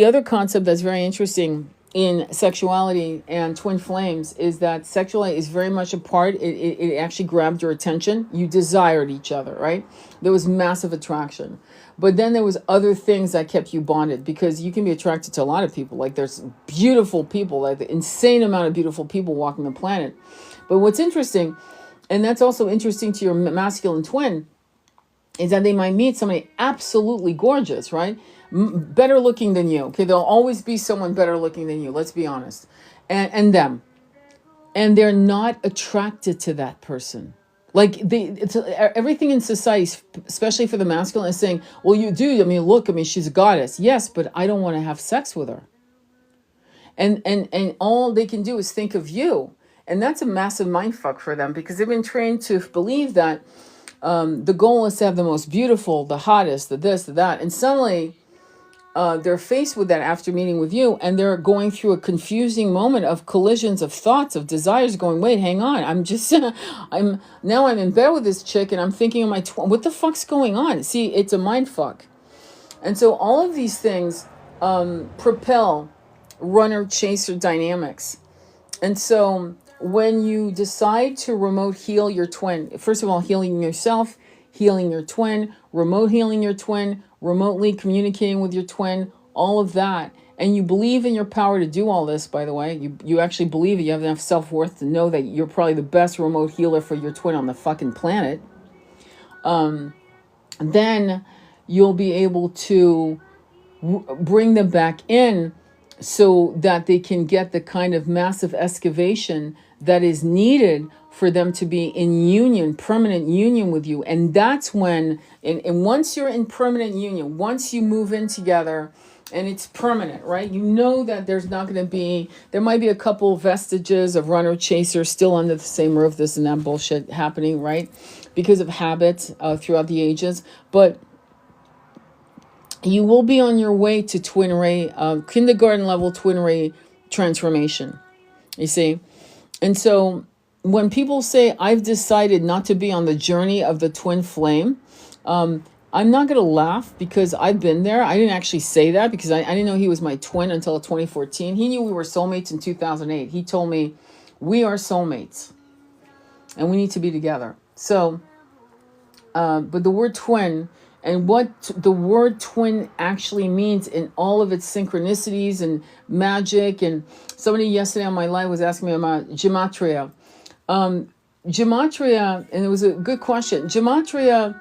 other concept that's very interesting in sexuality and twin flames is that sexuality is very much a part. It actually grabbed your attention. You desired each other, right? There was massive attraction. But then there was other things that kept you bonded, because you can be attracted to a lot of people. Like there's beautiful people, like the insane amount of beautiful people walking the planet. But what's interesting, and that's also interesting to your masculine twin, is that they might meet somebody absolutely gorgeous, right? Better looking than you. Okay, there'll always be someone better looking than you. Let's be honest. And them. And they're not attracted to that person. Like everything in society, especially for the masculine, is saying, well, you do. Look, she's a goddess. Yes, but I don't want to have sex with her. And all they can do is think of you. And that's a massive mindfuck for them, because they've been trained to believe that the goal is to have the most beautiful, the hottest, the this, the that. And suddenly they're faced with that after meeting with you, and they're going through a confusing moment of collisions of thoughts, of desires, going, wait, hang on. I'm in bed with this chick, and I'm thinking of what the fuck's going on? See, it's a mind fuck. And so all of these things propel runner-chaser dynamics. And so when you decide to remote heal your twin, first of all, healing yourself, healing your twin, remote healing your twin, remotely communicating with your twin, all of that, and you believe in your power to do all this, by the way, you actually believe it, you have enough self-worth to know that you're probably the best remote healer for your twin on the fucking planet, then you'll be able to bring them back in so that they can get the kind of massive excavation that is needed for them to be in union, permanent union with you. And that's when, and once you're in permanent union, once you move in together and it's permanent, right? You know that there's not going to be, there might be a couple vestiges of runner chaser still under the same roof, this and that bullshit happening, right? Because of habits throughout the ages. But you will be on your way to twin ray, kindergarten level twin ray transformation, you see? And so when people say, I've decided not to be on the journey of the twin flame, I'm not going to laugh because I've been there. I didn't actually say that because I didn't know he was my twin until 2014. He knew we were soulmates in 2008. He told me, we are soulmates and we need to be together. So, but the word twin and what the word twin actually means in all of its synchronicities and magic. And somebody yesterday on my live was asking me about gematria. Gematria, and it was a good question. Gematria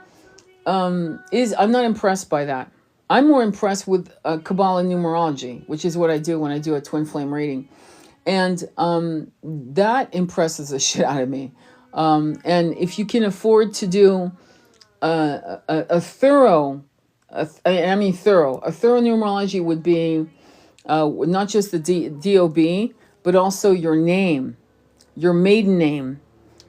I'm not impressed by that. I'm more impressed with Kabbalah numerology, which is what I do when I do a twin flame reading. And that impresses the shit out of me. And if you can afford to do a thorough numerology would be not just the DOB, but also your name, your maiden name,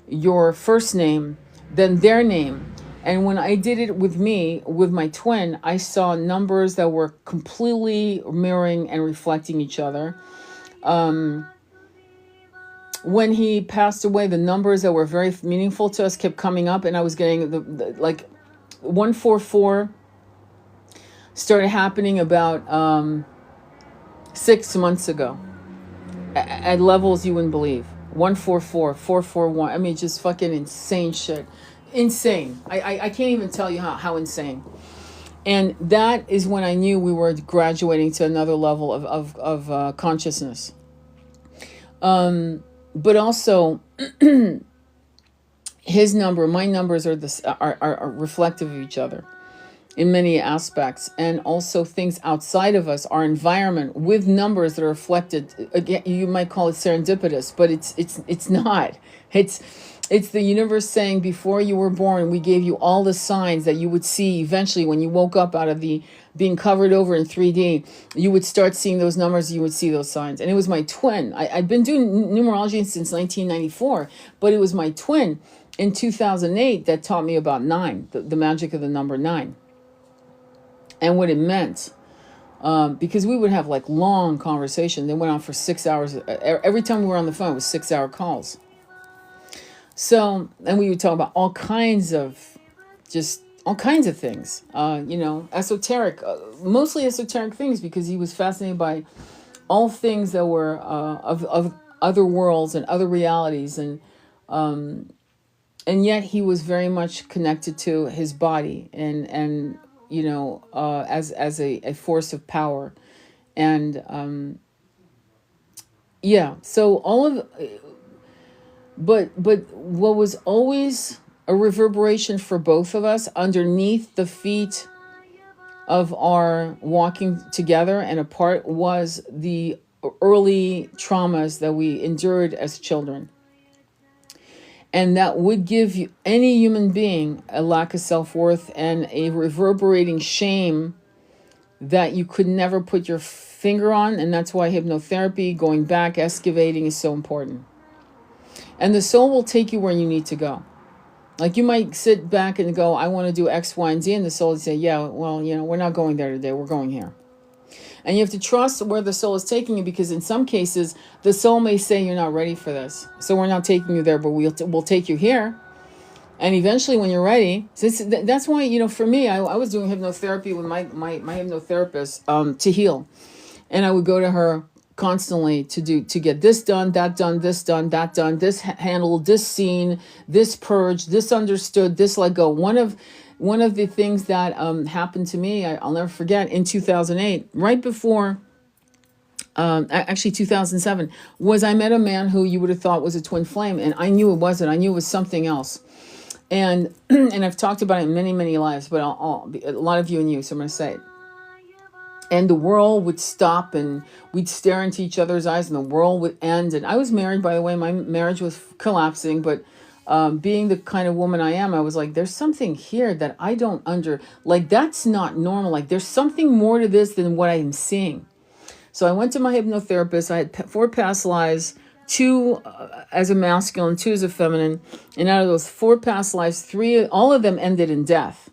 your first name, then their name. And when I did it with my twin, I saw numbers that were completely mirroring and reflecting each other. When he passed away, the numbers that were very meaningful to us kept coming up, and I was getting the like 144 started happening about 6 months ago at levels you wouldn't believe. 144, 441. I mean, just fucking insane shit. Insane. I can't even tell you how insane. And that is when I knew we were graduating to another level of consciousness. But also, his number, my numbers are reflective of each other in many aspects, and also things outside of us, our environment, with numbers that are reflected. Again, you might call it serendipitous, but it's not. It's the universe saying, before you were born, we gave you all the signs that you would see eventually when you woke up out of the being covered over in 3D. You would start seeing those numbers, you would see those signs. And it was my twin. I'd been doing numerology since 1994, but it was my twin in 2008 that taught me about 9, the magic of the number 9. And what it meant. Because we would have like long conversations. They went on for 6 hours. Every time we were on the phone, it was 6-hour calls. So, and we would talk about all kinds of things, esoteric, mostly esoteric things, because he was fascinated by all things that were of other worlds and other realities. And yet he was very much connected to his body and as a force of power. And so all of... But what was always a reverberation for both of us underneath the feet of our walking together and apart was the early traumas that we endured as children. And that would give any human being a lack of self-worth and a reverberating shame that you could never put your finger on. And that's why hypnotherapy, going back, excavating is so important. And the soul will take you where you need to go. Like you might sit back and go, I want to do X, Y, and Z. And the soul will say, yeah, well, we're not going there today. We're going here. And you have to trust where the soul is taking you, because in some cases, the soul may say you're not ready for this. So we're not taking you there, but we'll take you here. And eventually when you're ready, that's why, for me, I was doing hypnotherapy with my hypnotherapist to heal. And I would go to her constantly to get this done, that done, this done, that done, this handled, this seen, this purged, this understood, this let go. One of the things that happened to me, I'll never forget, in 2008, right before, actually 2007, was I met a man who you would have thought was a twin flame, and I knew it wasn't. I knew it was something else. And and I've talked about it in many, many lives, but a lot of you and you, so I'm going to say it. And the world would stop and we'd stare into each other's eyes and the world would end. And I was married, by the way. My marriage was collapsing, but being the kind of woman I am, I was like, there's something here that I don't like, that's not normal. Like, there's something more to this than what I'm seeing. So I went to my hypnotherapist. I had 4 past lives, 2 as a masculine, 2 as a feminine. And out of those 4 past lives, 3, all of them ended in death,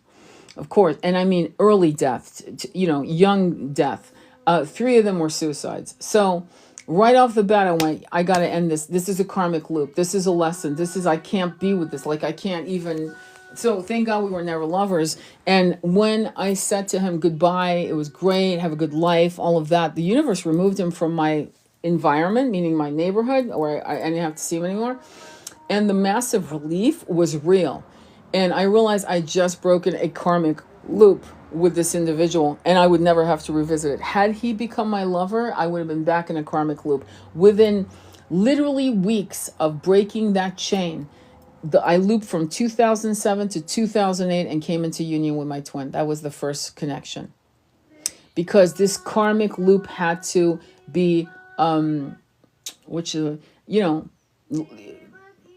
of course. And I mean early death, young death. 3 of them were suicides. So right off the bat, I went, I got to end this. This is a karmic loop. This is a lesson. I can't be with this. Like, I can't even. So thank God we were never lovers. And when I said to him goodbye, it was great, have a good life, all of that, the universe removed him from my environment, meaning my neighborhood, where I didn't have to see him anymore. And the massive relief was real. And I realized I just broken a karmic loop with this individual, and I would never have to revisit it. Had he become my lover, I would have been back in a karmic loop. Within literally weeks of breaking that chain, I looped from 2007 to 2008 and came into union with my twin. That was the first connection. Because this karmic loop had to be,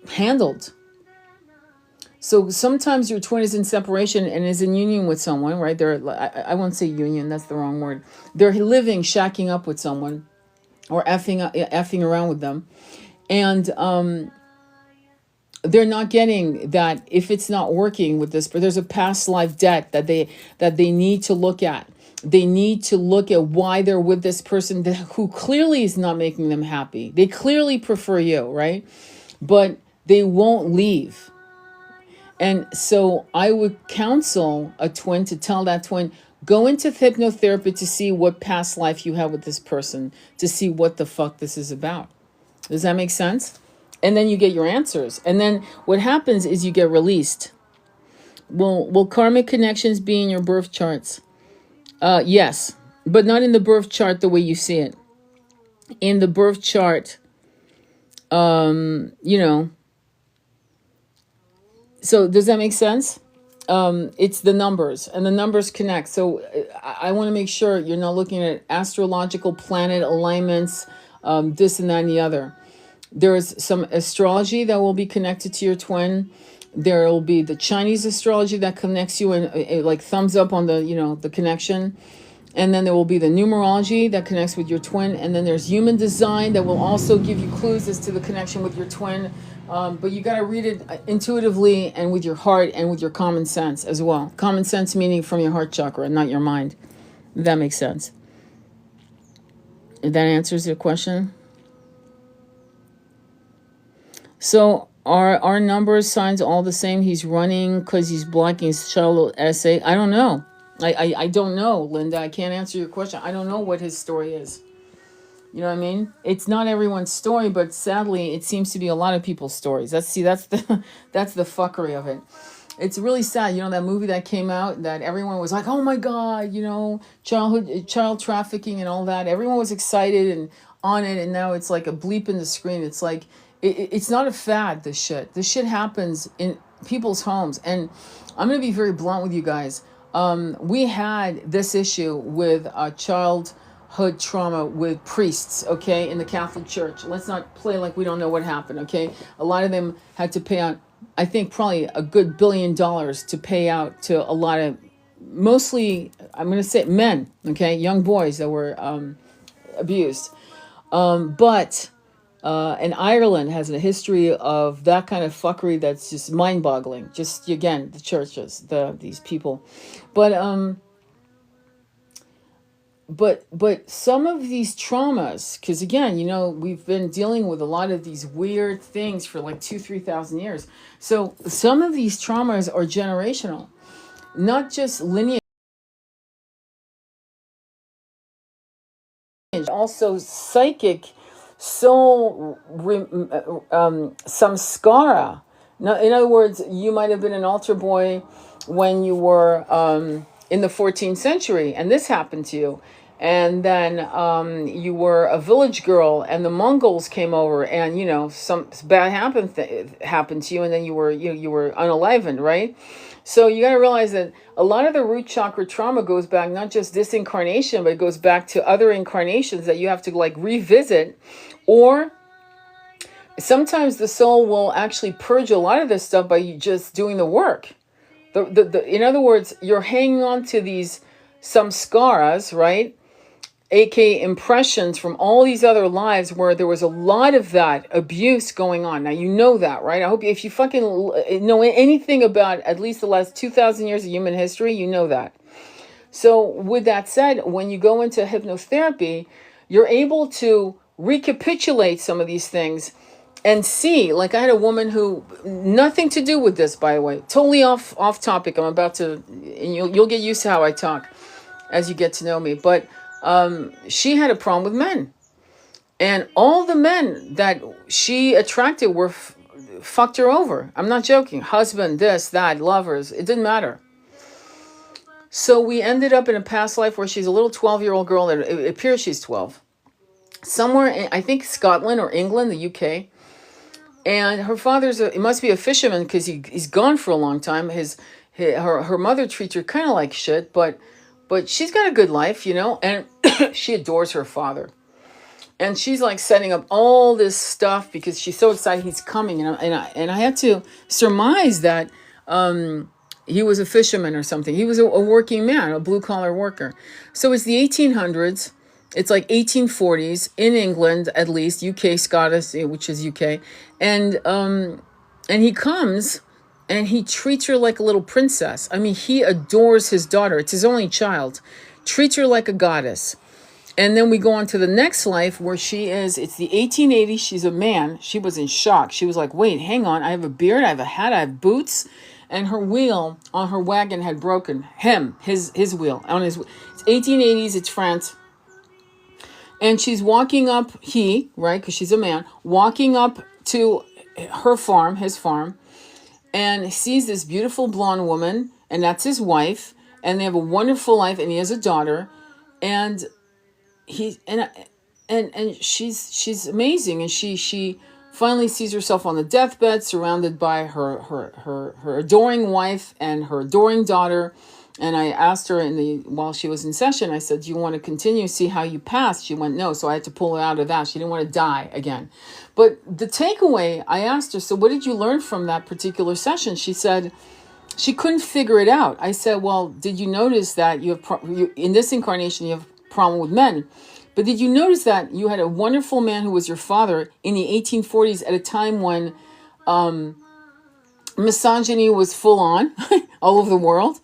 handled. So sometimes your twin is in separation and is in union with someone, right? I won't say union, that's the wrong word. They're living, shacking up with someone or effing around with them. And they're not getting that if it's not working with this, but there's a past life debt that they need to look at. They need to look at why they're with this person who clearly is not making them happy. They clearly prefer you, right? But they won't leave. And so I would counsel a twin to tell that twin, go into hypnotherapy to see what past life you had with this person, to see what the fuck this is about. Does that make sense? And then you get your answers. And then what happens is you get released. Will karmic connections be in your birth charts? Yes, but not in the birth chart the way you see it. In the birth chart, So does that make sense? It's the numbers, and the numbers connect. So I want to make sure you're not looking at astrological planet alignments, this and that and the other. There's some astrology that will be connected to your twin. There will be the Chinese astrology that connects you and like thumbs up on the connection. And then there will be the numerology that connects with your twin. And then there's human design that will also give you clues as to the connection with your twin. But you got to read it intuitively and with your heart and with your common sense as well. Common sense meaning from your heart chakra, not your mind. If that makes sense. If that answers your question. So are our numbers, signs all the same? He's running because he's blocking his child essay. I don't know. I don't know, Linda. I can't answer your question. I don't know what his story is. You know what I mean? It's not everyone's story, but sadly, it seems to be a lot of people's stories. That's the fuckery of it. It's really sad. That movie that came out that everyone was like, oh my God, child trafficking and all that. Everyone was excited and on it. And now it's like a bleep in the screen. It's like, it's not a fad, this shit. This shit happens in people's homes. And I'm going to be very blunt with you guys. We had this issue with childhood trauma with priests, okay, in the Catholic Church. Let's not play like we don't know what happened, okay? A lot of them had to pay out, I think probably a good $1 billion to pay out to a lot of, mostly, I'm going to say men, okay, young boys that were abused. And Ireland has a history of that kind of fuckery that's just mind-boggling. Just, again, the churches, these people. But some of these traumas, because again, we've been dealing with a lot of these weird things for like 2,000-3,000 years. So some of these traumas are generational, not just lineage, also psychic, soul, samskara. Now, in other words, you might have been an altar boy when you were in the 14th century, and this happened to you. And then you were a village girl, and the Mongols came over, and some bad happened to you, and then you were unalivened, right? So you got to realize that a lot of the root chakra trauma goes back not just this incarnation, but it goes back to other incarnations that you have to like revisit, or sometimes the soul will actually purge a lot of this stuff by you just doing the work. In other words, you're hanging on to these samskaras, right? aka impressions from all these other lives where there was a lot of that abuse going on. Now you know that, right? I hope if you fucking know anything about at least the last 2,000 years of human history, you know that. So with that said, when you go into hypnotherapy, you're able to recapitulate some of these things and see. Like I had a woman who, nothing to do with this, by the way, totally off topic. I'm about to, and you'll get used to how I talk as you get to know me. But she had a problem with men, and all the men that she attracted were fucked her over. I'm not joking. Husband, this, that, lovers, it didn't matter. So we ended up in a past life where she's a little 12-year-old girl, and it appears she's 12. Somewhere in, I think, Scotland or England, the UK. And her father's, it must be a fisherman because he's gone for a long time. Her mother treats her kind of like shit, but she's got a good life, you know, and she adores her father. And she's like setting up all this stuff because she's so excited he's coming. And I had to surmise that he was a fisherman or something. He was a working man, a blue-collar worker. So it's the 1800s. It's like 1840s in England, at least, UK, Scottish, which is UK. And he comes and he treats her like a little princess. I mean, he adores his daughter. It's his only child. Treats her like a goddess. And then we go on to the next life where she is, it's the 1880s. She's a man. She was in shock. She was like, wait, hang on. I have a beard. I have a hat. I have boots. And her wheel on her wagon had broken. His wheel. It's 1880s. It's France. And she's walking up, right, because she's a man, walking up to her farm, his farm, and sees this beautiful blonde woman, and that's his wife, and they have a wonderful life, and he has a daughter, and she's amazing, and she finally sees herself on the deathbed, surrounded by her adoring wife and her adoring daughter. And I asked her while she was in session, I said, do you want to continue, see how you passed? She went, no. So I had to pull her out of that. She didn't want to die again. But the takeaway, I asked her, so what did you learn from that particular session? She said she couldn't figure it out. I said, well, did you notice that in this incarnation, you have a problem with men? But did you notice that you had a wonderful man who was your father in the 1840s at a time when misogyny was full on all over the world?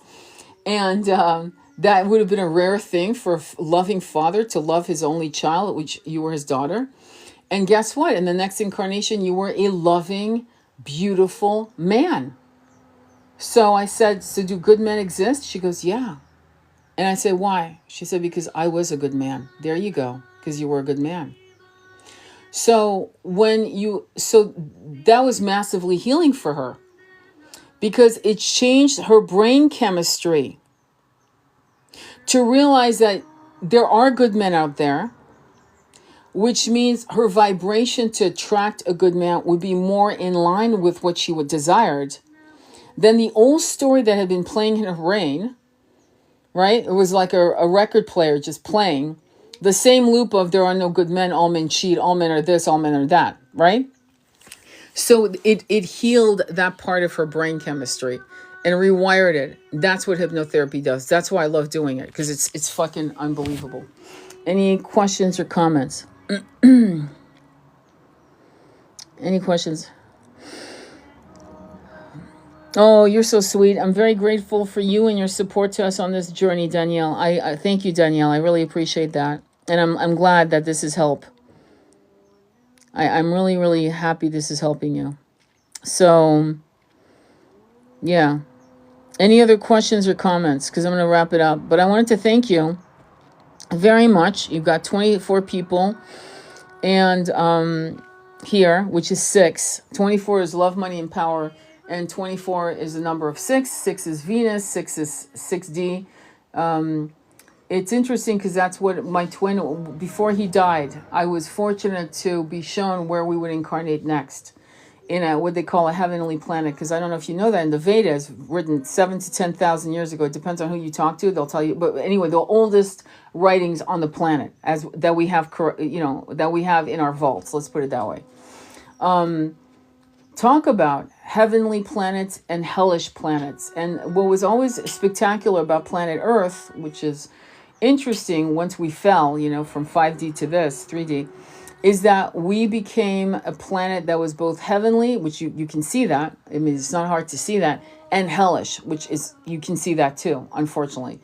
And that would have been a rare thing for a loving father to love his only child, which you were his daughter. And guess what? In the next incarnation, you were a loving, beautiful man. So I said, so do good men exist? She goes, yeah. And I said, why? She said, because I was a good man. There you go, because you were a good man. So that was massively healing for her, because it changed her brain chemistry to realize that there are good men out there, which means her vibration to attract a good man would be more in line with what she would desired than the old story that had been playing in her brain, right? It was like a record player just playing the same loop of there are no good men, all men cheat, all men are this, all men are that, right? So it healed that part of her brain chemistry and rewired it. That's what hypnotherapy does. That's why I love doing it, because it's fucking unbelievable. Any questions or comments? Any questions? Oh, you're so sweet. I'm very grateful for you and your support to us on this journey, Danielle. I thank you, Danielle. I really appreciate that. And I'm glad that this is help. I'm really, really happy this is helping you. So, yeah. Any other questions or comments? Because I'm going to wrap it up. But I wanted to thank you very much. You've got 24 people. And here, which is 6. 24 is love, money, and power. And 24 is the number of 6. 6 is Venus. 6 is 6D. It's interesting because that's what my twin, before he died, I was fortunate to be shown where we would incarnate next in what they call a heavenly planet. Because I don't know if you know that in the Vedas, written 7,000 to 10,000 years ago. It depends on who you talk to. They'll tell you. But anyway, the oldest writings on the planet that we have in our vaults. Let's put it that way. talk about heavenly planets and hellish planets. And what was always spectacular about planet Earth, which is interesting once we fell, from 5D to this, 3D, is that we became a planet that was both heavenly, which you can see that. I mean, it's not hard to see that, and hellish, which is, you can see that too, unfortunately.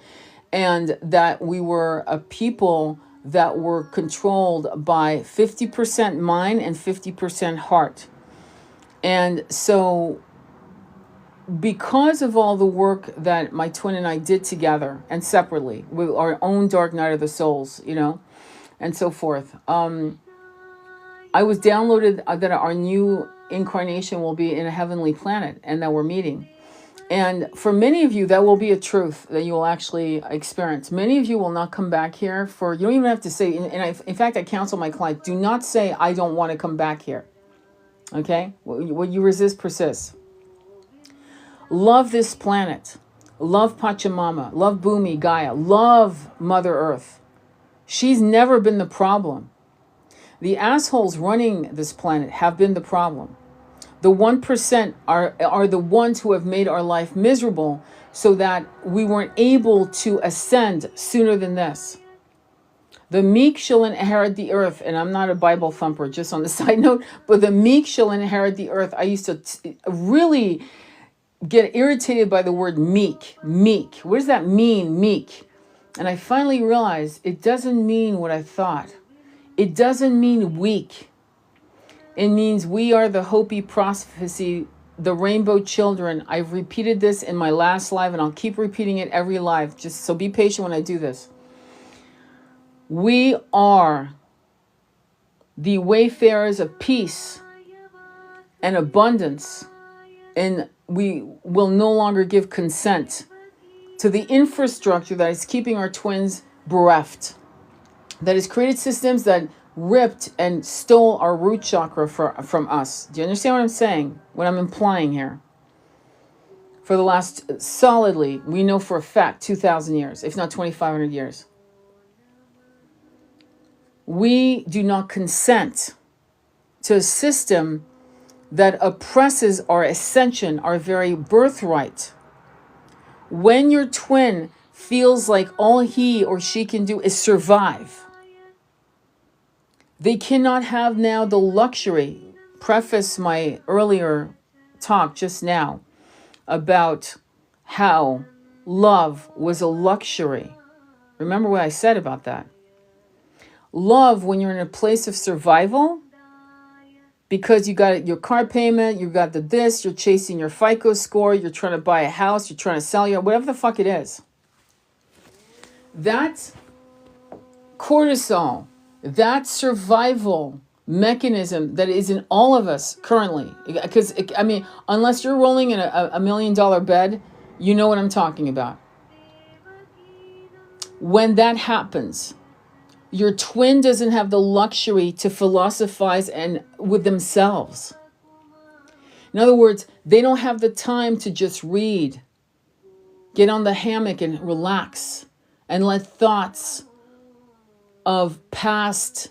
And that we were a people that were controlled by 50% mind and 50% heart. And so because of all the work that my twin and I did together and separately with our own dark night of the souls, and so forth, I was downloaded that our new incarnation will be in a heavenly planet and that we're meeting. And for many of you, that will be a truth that you will actually experience. Many of you will not come back here you don't even have to say, in fact, I counsel my client, do not say, I don't want to come back here. Okay? What you resist persists. Love this planet. Love Pachamama. Love Bhumi, Gaia. Love Mother Earth. She's never been the problem. The assholes running this planet have been the problem. The 1% are the ones who have made our life miserable so that we weren't able to ascend sooner than this. The meek shall inherit the earth. And I'm not a Bible thumper, just on the side note, but the meek shall inherit the earth. I used to really get irritated by the word meek. Meek. What does that mean, meek? And I finally realized it doesn't mean what I thought. It doesn't mean weak. It means we are the Hopi prophecy, the rainbow children. I've repeated this in my last live and I'll keep repeating it every live. Just so be patient when I do this. We are the wayfarers of peace and abundance, and we will no longer give consent to the infrastructure that is keeping our twins bereft, that has created systems that ripped and stole our root chakra from us. Do you understand what I'm saying? What I'm implying here? For the last, solidly, we know for a fact, 2,000 years, if not 2,500 years. We do not consent to a system that oppresses our ascension, our very birthright. When your twin feels like all he or she can do is survive, they cannot have now the luxury. Preface my earlier talk just now about how love was a luxury. Remember what I said about that. Love, when you're in a place of survival, because you got your car payment, you got this, you're chasing your FICO score, you're trying to buy a house, you're trying to sell your, whatever the fuck it is. That cortisol, that survival mechanism that is in all of us currently, because I mean, unless you're rolling in a $1 million bed, you know what I'm talking about. When that happens, your twin doesn't have the luxury to philosophize and with themselves. In other words, they don't have the time to just read, get on the hammock and relax and let thoughts of past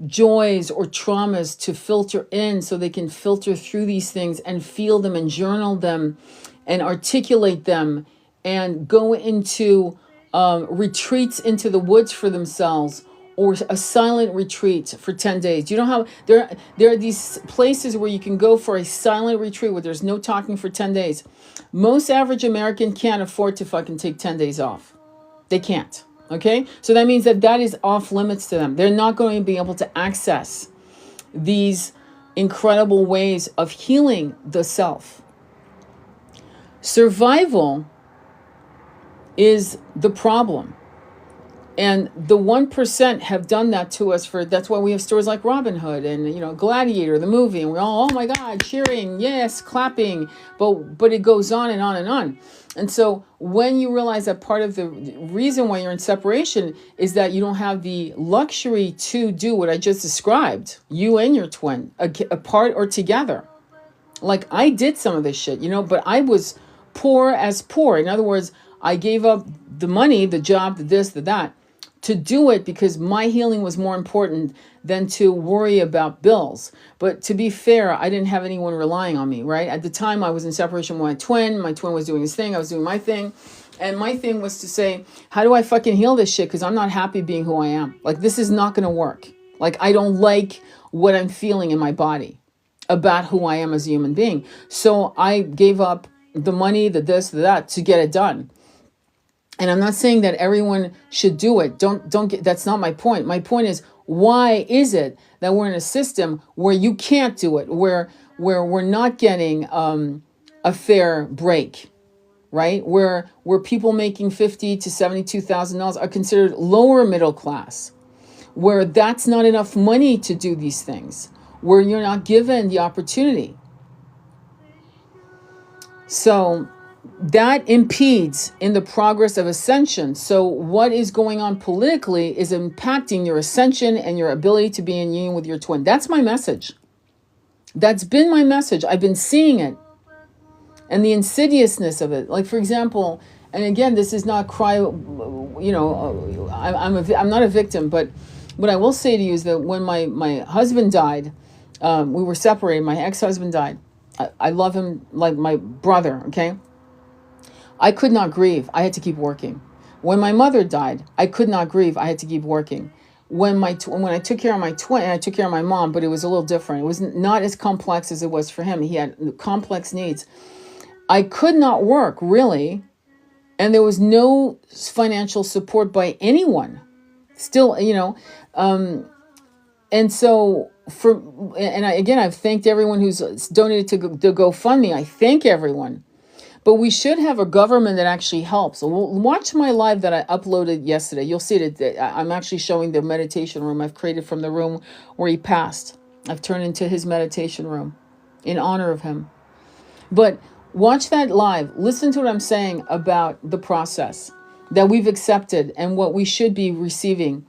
joys or traumas to filter in so they can filter through these things and feel them and journal them and articulate them and go into retreats into the woods for themselves, or a silent retreat for 10 days. You know how there are these places where you can go for a silent retreat where there's no talking for 10 days. Most average American can't afford to fucking take 10 days off. They can't. Okay? So that means that is off limits to them. They're not going to be able to access these incredible ways of healing the self. Survival is the problem. And the 1% have done that to us that's why we have stories like Robin Hood and, Gladiator, the movie, and we're all, oh my God, cheering, yes, clapping, but it goes on and on and on. And so when you realize that part of the reason why you're in separation is that you don't have the luxury to do what I just described, you and your twin, apart or together. Like I did some of this shit, but I was poor as poor. In other words, I gave up the money, the job, the this, the that, to do it because my healing was more important than to worry about bills. But to be fair, I didn't have anyone relying on me, right? At the time, I was in separation with my twin. My twin was doing his thing. I was doing my thing. And my thing was to say, how do I fucking heal this shit? Because I'm not happy being who I am. Like, this is not going to work. Like, I don't like what I'm feeling in my body about who I am as a human being. So I gave up the money, the this, the that to get it done. And I'm not saying that everyone should do it. Don't get, that's not my point. My point is, why is it that we're in a system where you can't do it, where we're not getting a fair break, right? Where people making $50,000 to $72,000 are considered lower middle class, where that's not enough money to do these things, where you're not given the opportunity. So that impedes in the progress of ascension. So what is going on politically is impacting your ascension and your ability to be in union with your twin. That's my message. That's been my message. I've been seeing it. And the insidiousness of it. Like, for example, and again, this is not I'm not a victim, but what I will say to you is that when my husband died, we were separated. My ex-husband died. I love him like my brother, okay? I could not grieve. I had to keep working. When my mother died, I could not grieve. I had to keep working. When I took care of my twin, I took care of my mom, but it was a little different. It was not as complex as it was for him. He had complex needs. I could not work, really, and there was no financial support by anyone. Still, and so I've thanked everyone who's donated to the GoFundMe. I thank everyone. But we should have a government that actually helps. So watch my live that I uploaded yesterday. You'll see that I'm actually showing the meditation room I've created from the room where he passed. I've turned into his meditation room in honor of him. But watch that live. Listen to what I'm saying about the process that we've accepted and what we should be receiving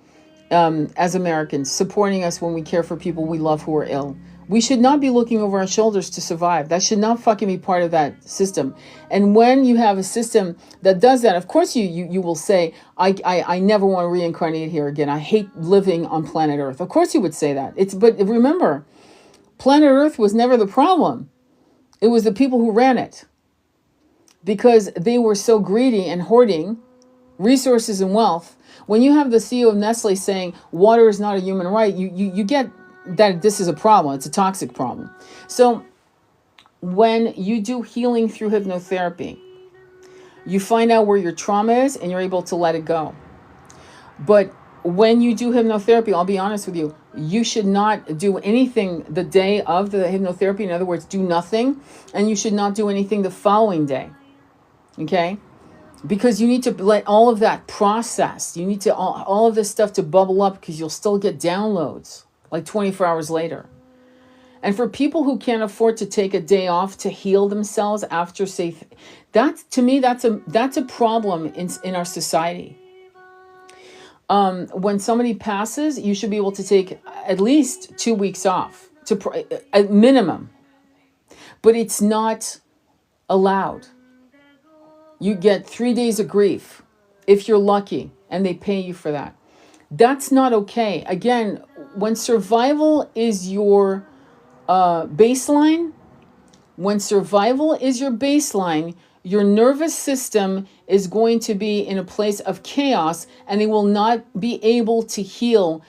as Americans, supporting us when we care for people we love who are ill. We should not be looking over our shoulders to survive. That should not fucking be part of that system. And when you have a system that does that, of course you will say, I never want to reincarnate here again. I hate living on planet Earth. Of course you would say that. But remember, planet Earth was never the problem. It was the people who ran it. Because they were so greedy and hoarding resources and wealth. When you have the CEO of Nestle saying water is not a human right, you get that this is a problem. It's a toxic problem. So when you do healing through hypnotherapy, you find out where your trauma is and you're able to let it go. But when you do hypnotherapy, I'll be honest with you, you should not do anything the day of the hypnotherapy. In other words, do nothing. And you should not do anything the following day. Okay? Because you need to let all of that process. You need to all of this stuff to bubble up because you'll still get downloads like 24 hours later. And for people who can't afford to take a day off to heal themselves after, say, to me, that's a problem in our society. When somebody passes, you should be able to take at least 2 weeks off, at minimum. But it's not allowed. You get 3 days of grief if you're lucky, and they pay you for that. That's not okay. Again, when survival is your baseline, your nervous system is going to be in a place of chaos, and it will not be able to heal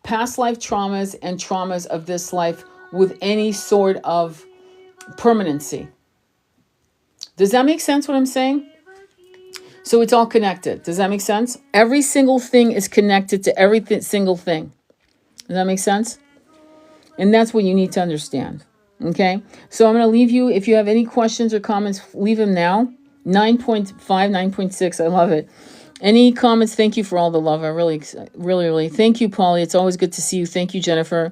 past life traumas and traumas of this life with any sort of permanency. Does that make sense what I'm saying? So it's all connected. Does that make sense? Every single thing is connected to every single thing. Does that make sense? And that's what you need to understand. Okay? So I'm going to leave you. If you have any questions or comments, leave them now. 9.5, 9.6. I love it. Any comments? Thank you for all the love. I really. Thank you, Polly. It's always good to see you. Thank you, Jennifer.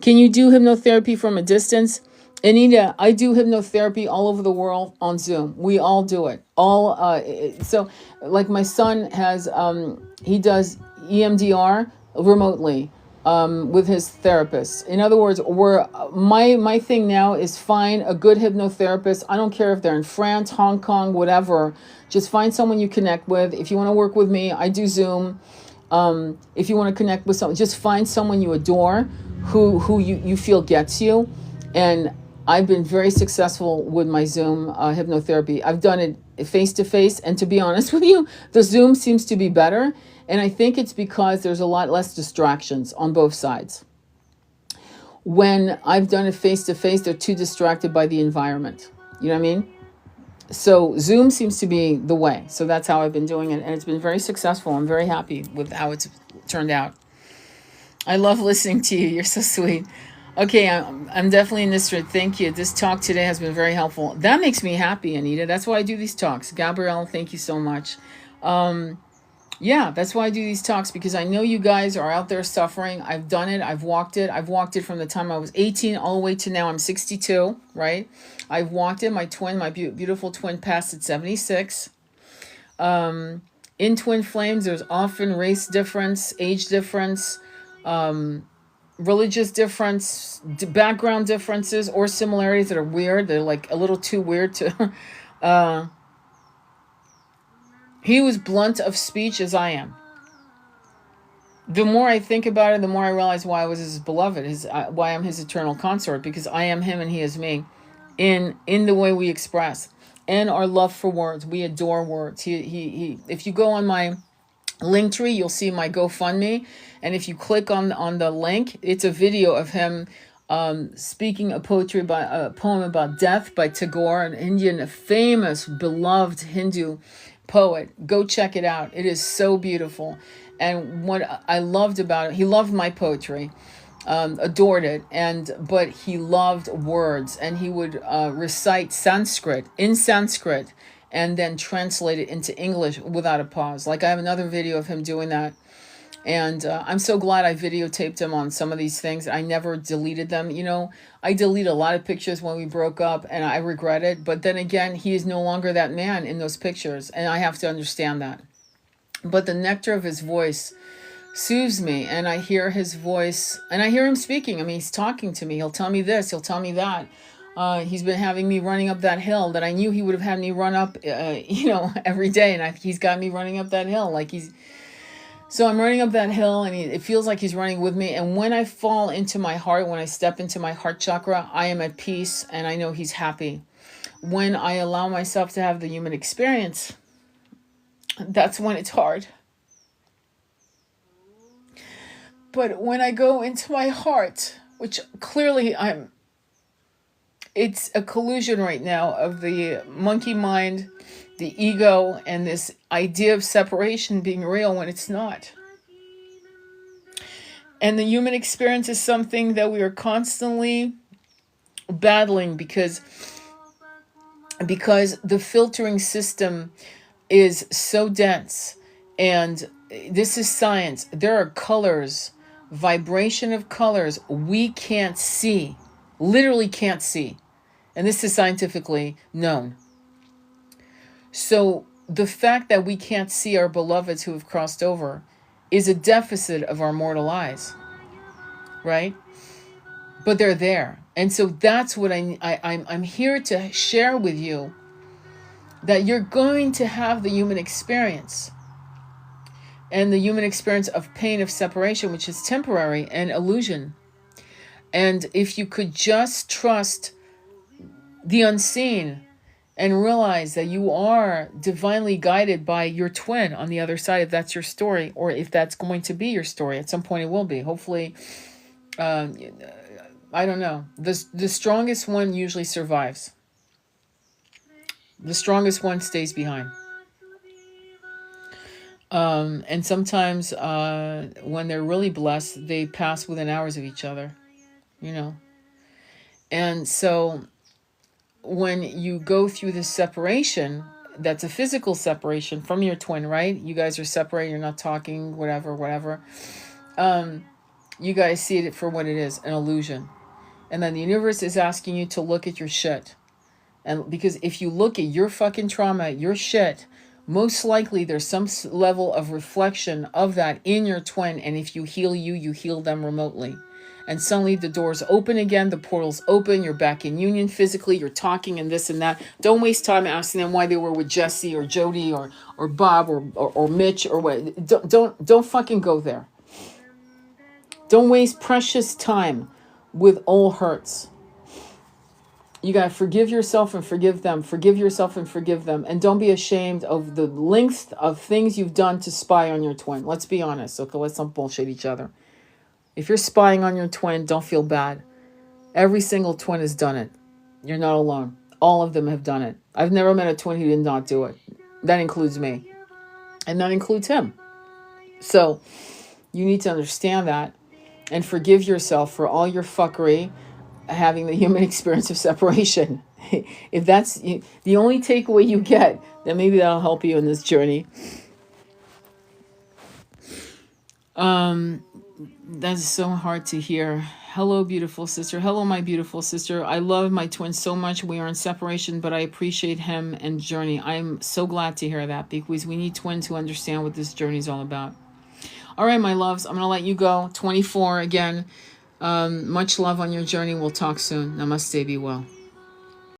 Can you do hypnotherapy from a distance? Anita, I do hypnotherapy all over the world on Zoom. We all do it. So like my son has, he does EMDR remotely with his therapist. In other words, my thing now is find a good hypnotherapist. I don't care if they're in France, Hong Kong, whatever. Just find someone you connect with. If you want to work with me, I do Zoom. If you want to connect with someone, just find someone you adore who you feel gets you. And I've been very successful with my Zoom hypnotherapy. I've done it face to face, and to be honest with you, the Zoom seems to be better. And I think it's because there's a lot less distractions on both sides. When I've done it face to face, they're too distracted by the environment. You know what I mean? So Zoom seems to be the way. So that's how I've been doing it, and it's been very successful. I'm very happy with how it's turned out. I love listening to you. You're so sweet. Okay, I'm definitely in this thread. Thank you. This talk today has been very helpful. That makes me happy, Anita. That's why I do these talks. Gabrielle, thank you so much. Yeah, that's why I do these talks, because I know you guys are out there suffering. I've done it. I've walked it. I've walked it from the time I was 18 all the way to now I'm 62, right? I've walked it. My twin, my beautiful twin, passed at 76. In twin flames, there's often race difference, age difference, religious difference, background differences, or similarities that are weird. They're like a little too weird to... He was blunt of speech as I am. The more I think about it, the more I realize why I was his beloved, why I'm his eternal consort, because I am him and he is me, in the way we express and our love for words. We adore words. He if you go on my Linktree, you'll see my GoFundMe, and if you click on the link, it's a video of him speaking a poem about death by Tagore, an Indian, a famous, beloved Hindu poet. Go check it out. It is so beautiful. And what I loved about it, he loved my poetry, adored it, but he loved words, and he would recite Sanskrit and then translate it into English without a pause. Like, I have another video of him doing that. And I'm so glad I videotaped him on some of these things. I never deleted them. You know, I deleted a lot of pictures when we broke up, and I regret it. But then again, he is no longer that man in those pictures, and I have to understand that. But the nectar of his voice soothes me, and I hear his voice, and I hear him speaking. I mean, he's talking to me. He'll tell me this. He'll tell me that. He's been having me running up that hill that I knew he would have had me run up, every day. And he's got me running up that hill like he's... So I'm running up that hill, and it feels like he's running with me. And when I fall into my heart, when I step into my heart chakra, I am at peace, and I know he's happy. When I allow myself to have the human experience, that's when it's hard. But when I go into my heart, which clearly it's a collusion right now of the monkey mind, the ego, and this idea of separation being real when it's not. And the human experience is something that we are constantly battling because the filtering system is so dense. And this is science. There are colors, vibration of colors we can't see, literally can't see. And this is scientifically known. So the fact that we can't see our beloveds who have crossed over is a deficit of our mortal eyes, right? But they're there. And so that's what I'm here to share with you, that you're going to have the human experience, and the human experience of pain of separation, which is temporary and illusion. And if you could just trust the unseen and realize that you are divinely guided by your twin on the other side, if that's your story, or if that's going to be your story. At some point it will be. Hopefully, I don't know. The strongest one usually survives. The strongest one stays behind. And sometimes when they're really blessed, they pass within hours of each other, And so when you go through this separation, that's a physical separation from your twin, right? You guys are separated, you're not talking, whatever. You guys see it for what it is, an illusion. And then the universe is asking you to look at your shit. And because if you look at your fucking trauma, your shit, most likely there's some level of reflection of that in your twin. And if you heal you, you heal them remotely. And suddenly the doors open again, the portal's open, you're back in union physically, you're talking and this and that. Don't waste time asking them why they were with Jesse or Jody or Bob or Mitch or what. Don't fucking go there. Don't waste precious time with old hurts. You got to forgive yourself and forgive them. Forgive yourself and forgive them. And don't be ashamed of the length of things you've done to spy on your twin. Let's be honest. Okay, let's not bullshit each other. If you're spying on your twin, don't feel bad. Every single twin has done it. You're not alone. All of them have done it. I've never met a twin who did not do it. That includes me. And that includes him. So you need to understand that and forgive yourself for all your fuckery, having the human experience of separation. If that's the only takeaway you get, then maybe that'll help you in this journey. That's so hard to hear. Hello, beautiful sister. Hello, my beautiful sister. I love my twin so much. We are in separation, but I appreciate him and journey. I'm so glad to hear that, because we need twins who understand what this journey is all about. All right, my loves, I'm going to let you go. 24 again. Much love on your journey. We'll talk soon. Namaste. Be well.